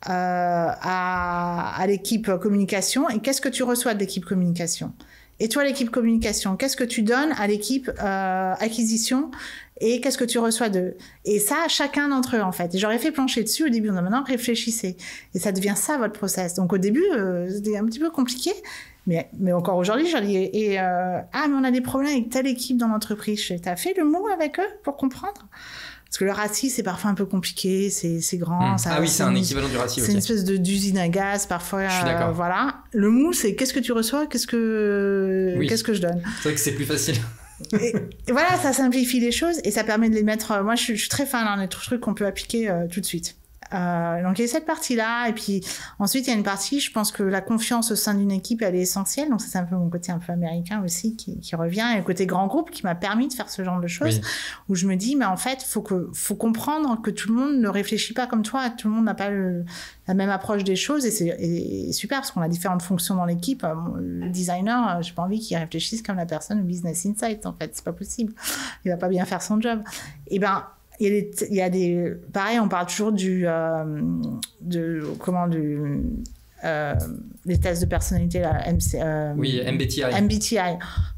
à l'équipe communication et qu'est-ce que tu reçois de l'équipe communication? Et toi, l'équipe communication, qu'est-ce que tu donnes à l'équipe acquisition et qu'est-ce que tu reçois d'eux? Et ça, chacun d'entre eux, en fait. Et j'aurais fait plancher dessus au début. Maintenant, réfléchissez. Et ça devient ça, votre process. Donc, au début, c'était un petit peu compliqué. Mais encore aujourd'hui, je dis, mais on a des problèmes avec telle équipe dans l'entreprise. T'as fait le mot avec eux pour comprendre? Parce que le RACI, c'est parfois un peu compliqué, c'est grand. Ça, ah oui, c'est un équivalent du RACI. C'est une espèce d'usine à gaz, parfois. Je suis d'accord. Voilà. Le mou, c'est qu'est-ce que tu reçois, qu'est-ce que je donne. C'est vrai que c'est plus facile. et voilà, ça simplifie les choses et ça permet de les mettre. Moi, je suis très fan des trucs qu'on peut appliquer tout de suite. Donc il y a cette partie-là, et puis ensuite il y a une partie, je pense que la confiance au sein d'une équipe, elle est essentielle, donc c'est un peu mon côté un peu américain aussi qui revient, et le côté grand groupe qui m'a permis de faire ce genre de choses, où je me dis, mais en fait, faut comprendre que tout le monde ne réfléchit pas comme toi, tout le monde n'a pas la même approche des choses, et c'est super, parce qu'on a différentes fonctions dans l'équipe. Le designer, j'ai pas envie qu'il réfléchisse comme la personne au business insight, en fait, c'est pas possible, il va pas bien faire son job. Et ben, il y a des pareil, on parle toujours des tests de personnalité là, MBTI.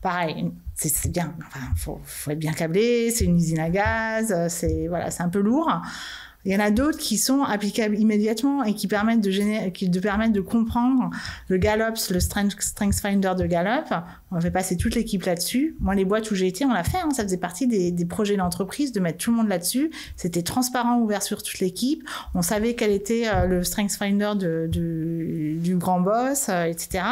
Pareil, c'est bien, enfin, faut être bien câblé, c'est une usine à gaz, c'est un peu lourd. Il y en a d'autres qui sont applicables immédiatement et qui permettent de comprendre le Gallup, le StrengthsFinder de Gallup. On fait passer toute l'équipe là-dessus. Moi, les boîtes où j'ai été, on l'a fait. Ça faisait partie des projets d'entreprise de mettre tout le monde là-dessus. C'était transparent, ouvert sur toute l'équipe. On savait quel était le StrengthsFinder du grand boss, etc.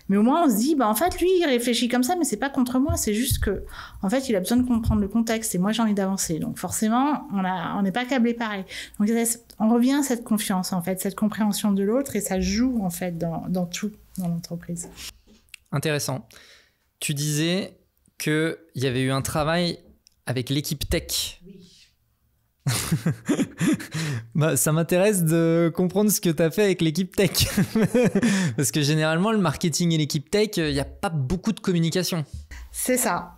Mais au moins, on se dit, en fait, lui, il réfléchit comme ça, mais c'est pas contre moi. C'est juste que, en fait, il a besoin de comprendre le contexte et moi, j'ai envie d'avancer. Donc, forcément, on n'est pas câblé pareil. Donc, on revient à cette confiance, en fait, cette compréhension de l'autre, et ça joue, en fait, dans tout, dans l'entreprise. Intéressant. Tu disais qu'il y avait eu un travail avec l'équipe tech. Oui. Ça m'intéresse de comprendre ce que tu as fait avec l'équipe tech. Parce que généralement, le marketing et l'équipe tech, il n'y a pas beaucoup de communication. C'est ça.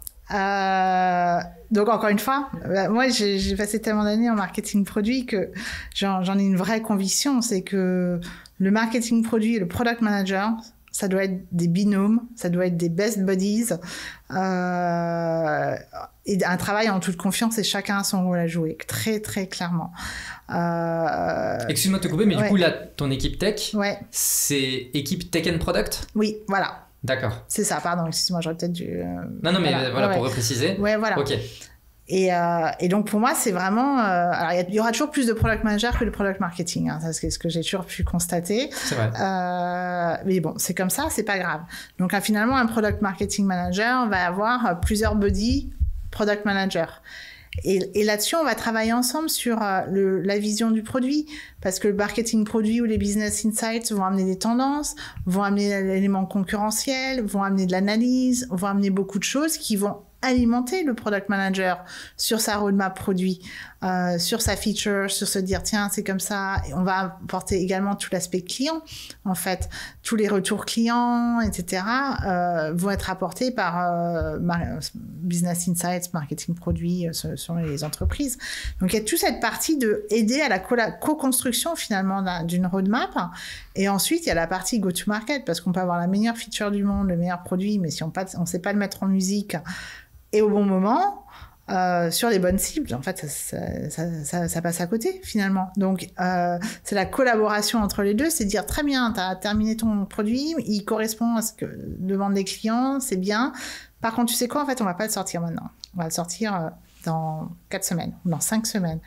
Donc encore une fois, moi j'ai passé tellement d'années en marketing produit que j'en ai une vraie conviction, c'est que le marketing produit et le product manager, ça doit être des binômes, ça doit être des best buddies, et un travail en toute confiance, et chacun a son rôle à jouer, très très clairement. Excuse-moi de te couper, mais du coup là, ton équipe tech, c'est équipe tech and product? Oui, voilà. D'accord. C'est ça, pardon, excuse-moi, j'aurais peut-être dû... Non, mais voilà, pour repréciser. Ouais, voilà. Ok. Et donc, pour moi, c'est vraiment... alors, il y aura toujours plus de product manager que de product marketing. Ça, c'est ce que j'ai toujours pu constater. C'est vrai. Mais bon, c'est comme ça, c'est pas grave. Donc, finalement, un product marketing manager va avoir plusieurs buddies product manager. Et là-dessus, on va travailler ensemble sur la vision du produit, parce que le marketing produit ou les business insights vont amener des tendances, vont amener l'élément concurrentiel, vont amener de l'analyse, vont amener beaucoup de choses qui vont alimenter le product manager sur sa roadmap produit, sur sa feature, sur se dire tiens c'est comme ça. Et on va apporter également tout l'aspect client, en fait tous les retours clients, etc. Vont être apportés par business insights, marketing produit sur les entreprises. Donc il y a toute cette partie de aider à la co-construction finalement d'une roadmap. Et ensuite il y a la partie go to market, parce qu'on peut avoir la meilleure feature du monde, le meilleur produit, mais si on sait pas le mettre en musique et au bon moment, sur les bonnes cibles, en fait, ça passe à côté, finalement. Donc, c'est la collaboration entre les deux, c'est dire, très bien, tu as terminé ton produit, il correspond à ce que demandent les clients, c'est bien. Par contre, tu sais quoi, en fait, on va pas le sortir maintenant. On va le sortir dans 4 semaines ou dans 5 semaines.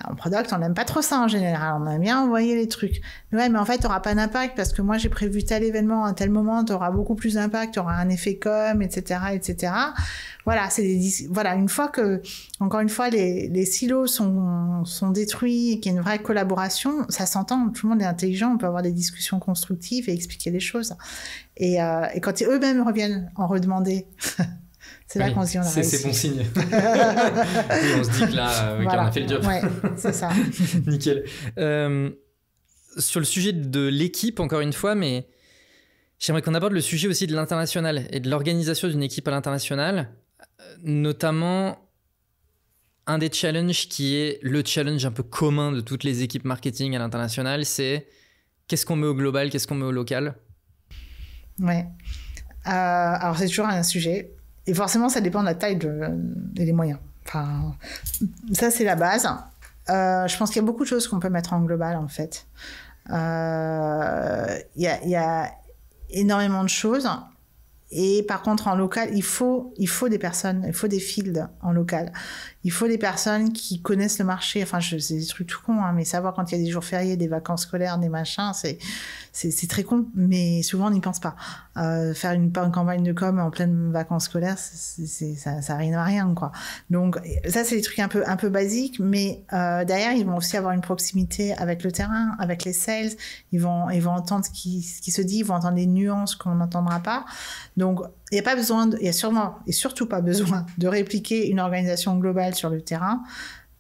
En product, on n'aime pas trop ça en général. On aime bien envoyer les trucs. Ouais, mais en fait, tu n'auras pas d'impact parce que moi, j'ai prévu tel événement à tel moment, tu auras beaucoup plus d'impact, tu auras un effet com, etc., etc. Voilà, voilà, encore une fois, les silos sont détruits et qu'il y a une vraie collaboration, ça s'entend. Tout le monde est intelligent, on peut avoir des discussions constructives et expliquer les choses. Et quand eux-mêmes reviennent en redemander, c'est là qu'on se dit on a réussi. C'est bon signe. Oui, on se dit que là, on a fait le job. Ouais, c'est ça. Nickel. Sur le sujet de l'équipe, encore une fois, mais j'aimerais qu'on aborde le sujet aussi de l'international et de l'organisation d'une équipe à l'international, notamment un des challenges qui est le challenge un peu commun de toutes les équipes marketing à l'international, c'est qu'est-ce qu'on met au global, qu'est-ce qu'on met au local? Ouais. Alors, c'est toujours un sujet. Et forcément, ça dépend de la taille et des moyens. Enfin, ça, c'est la base. Je pense qu'il y a beaucoup de choses qu'on peut mettre en global, en fait. Il y a énormément de choses. Et par contre, en local, il faut des personnes, il faut des fields en local. Il faut des personnes qui connaissent le marché. Enfin, c'est des trucs tout cons, hein, mais savoir quand il y a des jours fériés, des vacances scolaires, des machins, c'est très con. Mais souvent, on n'y pense pas. Faire une campagne de com en pleine vacances scolaires, ça rime à rien, quoi. Donc, ça, c'est des trucs un peu basiques, mais derrière, ils vont aussi avoir une proximité avec le terrain, avec les sales. Ils vont entendre ce qui se dit, ils vont entendre les nuances qu'on n'entendra pas. Donc, il y a sûrement et surtout pas besoin de répliquer une organisation globale sur le terrain.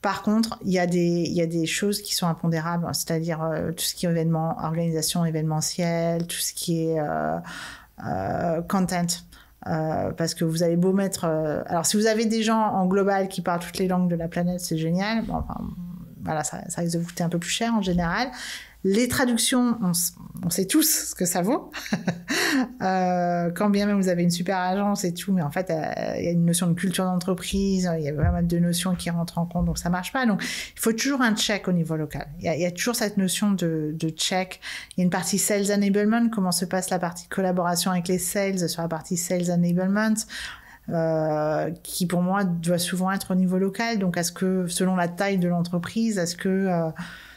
Par contre, il y a des choses qui sont impondérables, c'est-à-dire tout ce qui est organisation événementielle, tout ce qui est content. Parce que vous avez beau mettre... alors, si vous avez des gens en global qui parlent toutes les langues de la planète, c'est génial. Bon, enfin, voilà, ça risque de vous coûter un peu plus cher en général. Les traductions, on sait tous ce que ça vaut. Quand bien même vous avez une super agence et tout, mais en fait, il y a une notion de culture d'entreprise, il y a vraiment de notions qui rentrent en compte, donc ça marche pas. Donc, il faut toujours un check au niveau local. Il y a toujours cette notion de check. Il y a une partie sales enablement, comment se passe la partie collaboration avec les sales sur la partie sales enablement. Qui pour moi doit souvent être au niveau local. Donc, est-ce que, selon la taille de l'entreprise, est-ce que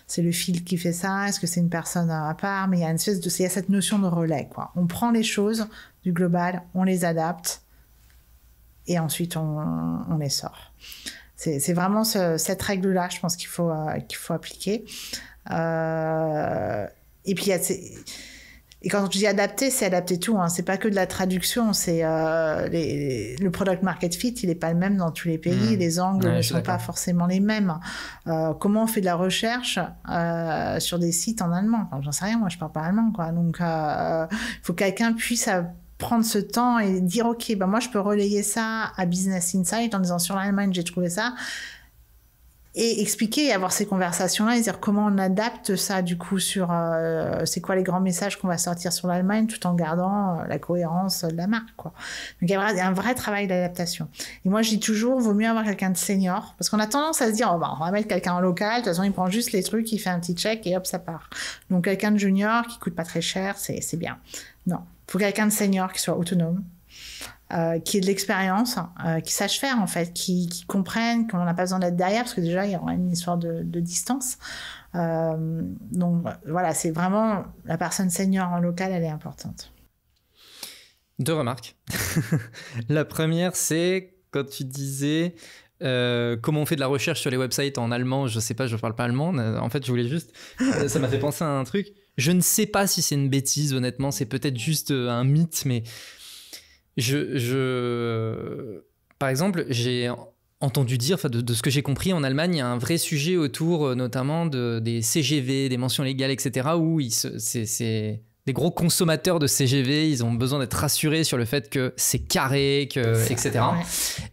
c'est le fil qui fait ça? Est-ce que c'est une personne à part? Mais il y a cette notion de relais, quoi. On prend les choses du global, on les adapte et ensuite on les sort. C'est vraiment cette règle-là, je pense qu'il faut appliquer. Et puis, et quand je dis adapter, c'est adapter tout. Hein. C'est pas que de la traduction. C'est le product market fit, il est pas le même dans tous les pays. Les angles ne sont pas forcément les mêmes. Comment on fait de la recherche sur des sites en allemand? Enfin, j'en sais rien. Moi, je parle pas allemand, quoi. Donc, faut que quelqu'un puisse prendre ce temps et dire, ok, moi, je peux relayer ça à Business Insight en disant sur l'Allemagne, j'ai trouvé ça. Et expliquer et avoir ces conversations-là et dire comment on adapte ça du coup sur c'est quoi les grands messages qu'on va sortir sur l'Allemagne tout en gardant la cohérence de la marque, quoi. Donc il y a un vrai travail d'adaptation. Et moi je dis toujours, vaut mieux avoir quelqu'un de senior parce qu'on a tendance à se dire on va mettre quelqu'un en local, de toute façon il prend juste les trucs, il fait un petit check et hop ça part. Donc quelqu'un de junior qui coûte pas très cher, c'est bien. Non, faut quelqu'un de senior qui soit autonome. Qui ait de l'expérience, qui sache faire en fait, qui comprenne qu'on n'a pas besoin d'être derrière parce que déjà il y aura une histoire de distance. Donc voilà, c'est vraiment la personne senior en local, elle est importante. 2 remarques. La première, c'est quand tu disais comment on fait de la recherche sur les websites en allemand. Je sais pas, je parle pas allemand. En fait, je voulais juste... ça m'a fait penser à un truc. Je ne sais pas si c'est une bêtise, honnêtement. C'est peut-être juste un mythe, mais... Par exemple, j'ai entendu dire, de ce que j'ai compris, en Allemagne, il y a un vrai sujet autour notamment des CGV, des mentions légales, etc., où c'est des gros consommateurs de CGV, ils ont besoin d'être rassurés sur le fait que c'est carré, etc.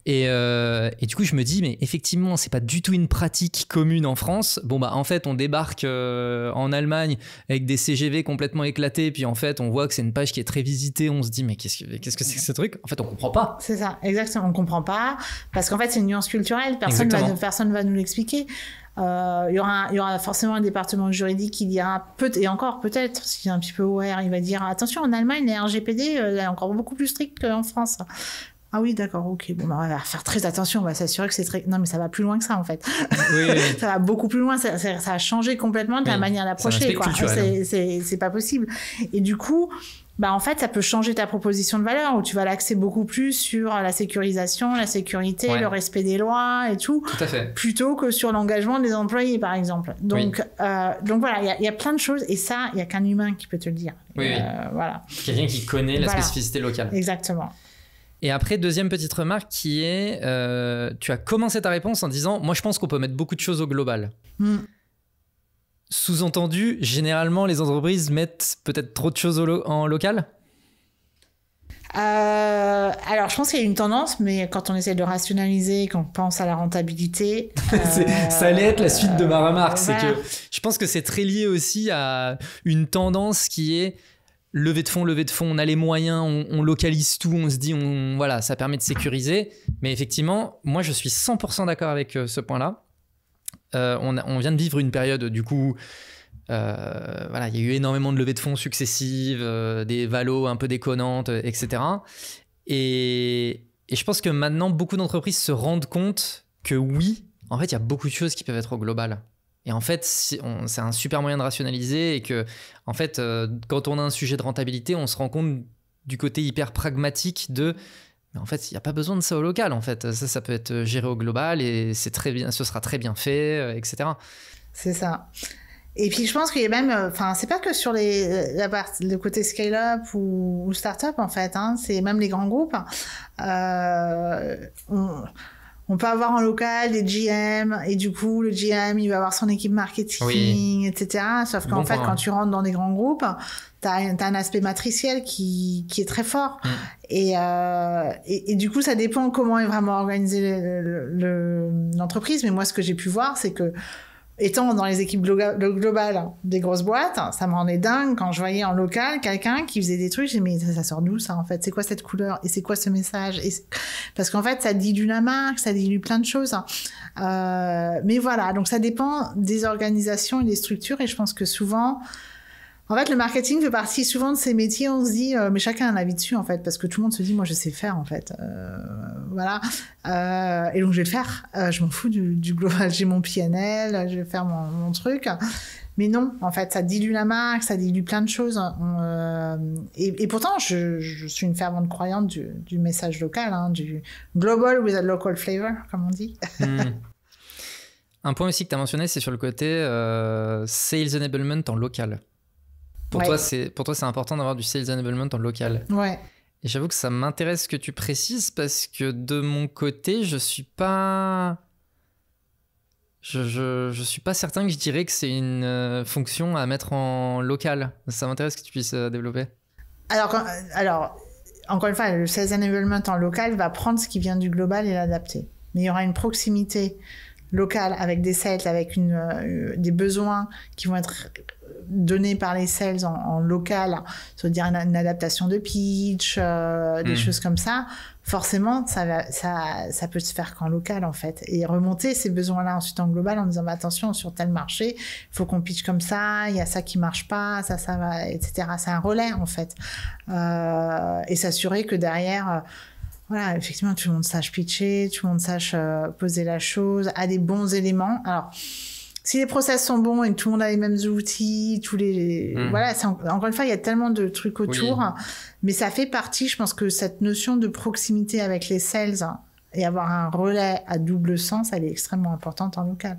Ouais. Et du coup, je me dis, mais effectivement, c'est pas du tout une pratique commune en France. Bon, bah, en fait, on débarque en Allemagne avec des CGV complètement éclatés, puis en fait, on voit que c'est une page qui est très visitée. On se dit, mais qu'est-ce que c'est que ce truc? En fait, on comprend pas. C'est ça, exactement. On comprend pas parce qu'en fait, c'est une nuance culturelle. Personne va nous l'expliquer. Il y aura forcément un département juridique qui dira peut-être s'il est un petit peu aware, il va dire attention, en Allemagne les RGPD est encore beaucoup plus strict qu'en France. Ah oui, d'accord, ok. Bon, on va faire très attention, on va s'assurer que c'est très... Non, mais ça va plus loin que ça, en fait. Oui. Ça va beaucoup plus loin, ça a changé complètement de la manière d'approcher, quoi. C'est pas possible. Et du coup, en fait, ça peut changer ta proposition de valeur, où tu vas l'axer beaucoup plus sur la sécurisation, la sécurité, le respect des lois et tout. Tout à fait. Plutôt que sur l'engagement des employés, par exemple. Donc voilà, il y a plein de choses, et ça, il n'y a qu'un humain qui peut te le dire. Voilà. Quelqu'un qui connaît la spécificité locale. Exactement. Et après, deuxième petite remarque qui est, tu as commencé ta réponse en disant, moi je pense qu'on peut mettre beaucoup de choses au global. Sous-entendu, généralement les entreprises mettent peut-être trop de choses en local. Alors je pense qu'il y a une tendance, mais quand on essaie de rationaliser, quand on pense à la rentabilité... ça allait être la suite de ma remarque. C'est que je pense que c'est très lié aussi à une tendance qui est... Levée de fonds, on a les moyens, on localise tout, on se dit, voilà, ça permet de sécuriser. Mais effectivement, moi, je suis 100% d'accord avec ce point-là. On vient de vivre une période, du coup, voilà, il y a eu énormément de levées de fonds successives, des valos un peu déconnantes, etc. Et je pense que maintenant, beaucoup d'entreprises se rendent compte que oui, en fait, il y a beaucoup de choses qui peuvent être au global. Et en fait, c'est un super moyen de rationaliser, et que, en fait, quand on a un sujet de rentabilité, on se rend compte du côté hyper pragmatique mais en fait, il n'y a pas besoin de ça au local. En fait, ça peut être géré au global, et c'est très bien, ce sera très bien fait, etc. C'est ça. Et puis, je pense qu'il y a même, c'est pas que sur le côté scale-up ou start-up, en fait, hein, c'est même les grands groupes. On peut avoir en local des GM, et du coup, le GM, il va avoir son équipe marketing, etc. Sauf qu'en fait, quand tu rentres dans des grands groupes, t'as un aspect matriciel qui est très fort. Et du coup, ça dépend comment est vraiment organisée l'entreprise. Mais moi, ce que j'ai pu voir, c'est que, étant dans les équipes globales des grosses boîtes, ça me rendait dingue quand je voyais en local quelqu'un qui faisait des trucs. J'ai dit, mais ça sort d'où, ça, en fait? C'est quoi cette couleur? Et c'est quoi ce message? Parce qu'en fait, ça dilue la marque, ça dilue plein de choses. Mais voilà, donc ça dépend des organisations et des structures. Et je pense que souvent... En fait, le marketing fait partie souvent de ces métiers. On se dit, mais chacun a un avis dessus, en fait, parce que tout le monde se dit, moi, je sais faire, en fait. Voilà. Et donc, je vais le faire. Je m'en fous du global. J'ai mon PNL, je vais faire mon truc. Mais non, en fait, ça dilue la marque, ça dilue plein de choses. Et pourtant, je suis une fervente croyante du message local, hein, du global with a local flavor, comme on dit. Un point aussi que tu as mentionné, c'est sur le côté sales enablement en local. Pour toi, c'est important d'avoir du sales enablement en local. Ouais. Et j'avoue que ça m'intéresse que tu précises, parce que de mon côté, je suis pas certain que je dirais que c'est une fonction à mettre en local. Ça m'intéresse que tu puisses développer. Alors, encore une fois, le sales enablement en local va prendre ce qui vient du global et l'adapter. Mais il y aura une proximité locale avec des sales, avec des besoins qui vont être donnés par les sales en local, c'est-à-dire une adaptation de pitch, des choses comme ça. Forcément, ça peut se faire qu'en local, en fait. Et remonter ces besoins-là ensuite en global en disant, attention, sur tel marché, il faut qu'on pitch comme ça, il y a ça qui marche pas, ça va, etc. C'est un relais, en fait. Et s'assurer que derrière... voilà, effectivement, tout le monde sache pitcher, tout le monde sache poser la chose, a des bons éléments. Alors, si les process sont bons et que tout le monde a les mêmes outils, voilà, encore une fois, il y a tellement de trucs autour, mais ça fait partie, je pense que cette notion de proximité avec les sales et avoir un relais à double sens, elle est extrêmement importante en local.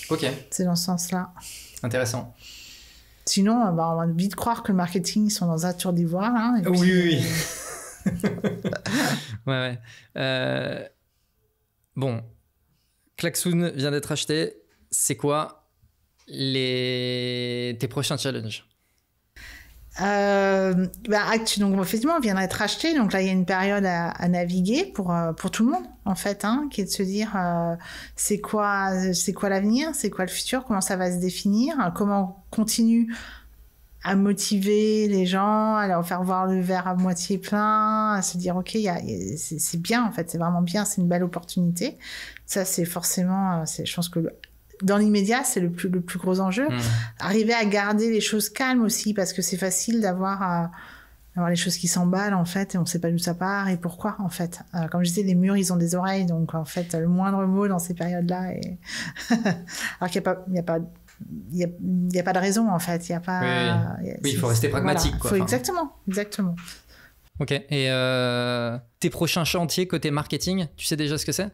Ok. C'est dans ce sens-là. Intéressant. Sinon, on va vite croire que le marketing, ils sont dans un tour d'ivoire. Hein, oui. Ouais. Bon, Klaxoon vient d'être acheté. C'est quoi tes prochains challenges? Donc effectivement, on vient d'être acheté. Donc là, il y a une période à naviguer pour tout le monde, en fait, hein, qui est de se dire c'est quoi l'avenir, c'est quoi le futur, comment ça va se définir, comment on continue à motiver les gens, à leur faire voir le verre à moitié plein, à se dire ok, c'est bien, en fait, c'est vraiment bien, c'est une belle opportunité. Ça, c'est forcément, je pense que dans l'immédiat, c'est le plus gros enjeu. Arriver à garder les choses calmes aussi, parce que c'est facile d'avoir d'avoir les choses qui s'emballent en fait et on sait pas d'où ça part et pourquoi en fait. Comme je disais, les murs ils ont des oreilles, donc en fait le moindre mot dans ces périodes-là et alors qu'il y a pas de raison en fait, il y a pas. Oui, il faut rester pragmatique quoi. Exactement. Ok. Et tes prochains chantiers côté marketing, tu sais déjà ce que c'est?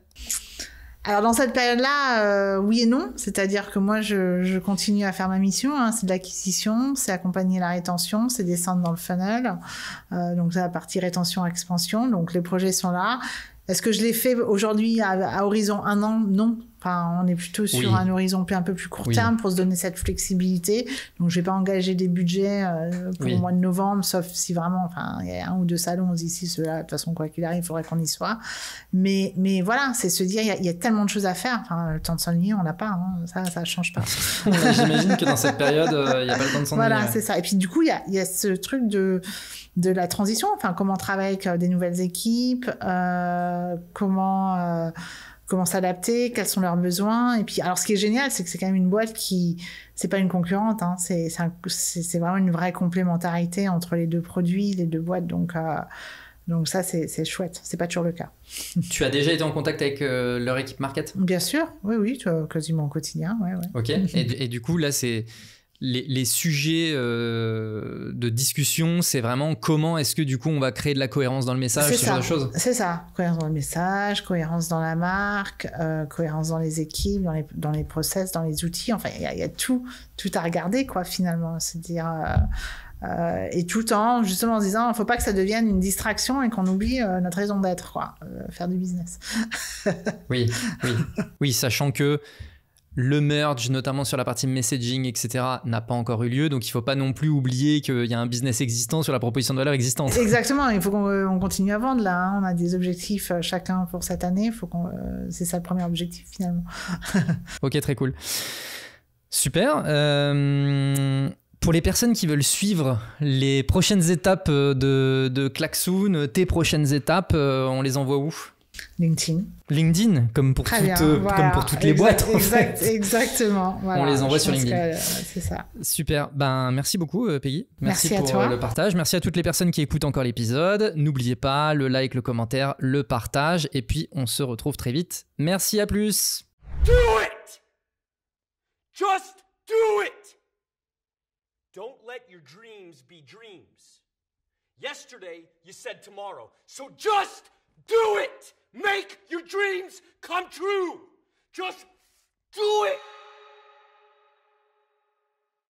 Alors dans cette période-là, oui et non. C'est-à-dire que moi, je continue à faire ma mission. Hein. C'est de l'acquisition, c'est accompagner la rétention, c'est descendre dans le funnel. Donc c'est la partie rétention-expansion. Donc les projets sont là. Est-ce que je l'ai fait aujourd'hui à horizon 1 an? Non. Enfin, on est plutôt sur un horizon un peu plus court terme pour se donner cette flexibilité. Donc, je vais pas engager des budgets pour le mois de novembre, sauf si vraiment, enfin, il y a 1 ou 2 salons ici, ceux-là, de toute façon, quoi qu'il arrive, il faudrait qu'on y soit. Mais voilà, c'est se dire, il y a tellement de choses à faire. Enfin, le temps de s'ennuyer, on l'a pas. Hein. Ça change pas. J'imagine que dans cette période, il y a pas le temps de s'ennuyer. Voilà, c'est ça. Et puis, du coup, il y a ce truc de la transition. Enfin, comment travailler avec des nouvelles équipes, comment s'adapter, quels sont leurs besoins. Et puis, alors, ce qui est génial, c'est que c'est quand même une boîte qui, c'est pas une concurrente, hein, c'est vraiment une vraie complémentarité entre les deux produits, les deux boîtes. Donc ça, c'est chouette. C'est pas toujours le cas. Tu as déjà été en contact avec leur équipe market? Bien sûr, oui, quasiment au quotidien, ouais. Ok. Et du coup, là, c'est les sujets de discussion, c'est vraiment comment est-ce que du coup on va créer de la cohérence dans le message, ce genre de choses. C'est ça, cohérence dans le message, cohérence dans la marque, cohérence dans les équipes, dans les process, dans les outils. Enfin, il y a tout à regarder quoi finalement. C'est-à-dire et tout en justement en disant, il faut pas que ça devienne une distraction et qu'on oublie notre raison d'être, quoi, faire du business. Oui, sachant que le merge, notamment sur la partie messaging, etc., n'a pas encore eu lieu. Donc, il ne faut pas non plus oublier qu'il y a un business existant sur la proposition de valeur existante. Exactement. Il faut qu'on continue à vendre, là. Hein. On a des objectifs chacun pour cette année. C'est ça le premier objectif, finalement. Ok, très cool. Super. Pour les personnes qui veulent suivre les prochaines étapes de Klaxoon, tes prochaines étapes, on les envoie où ? LinkedIn, comme pour toutes les boîtes. Exactement. Voilà, on les envoie sur LinkedIn. C'est ça. Super. Merci beaucoup, Peggy. Merci pour toi. le partage. Merci à toutes les personnes qui écoutent encore l'épisode. N'oubliez pas le like, le commentaire, le partage. Et puis, on se retrouve très vite. Merci, à plus. Do it! Just do it! Don't let your dreams be dreams. Yesterday, you said tomorrow. So just do it! Make your dreams come true! Just do it!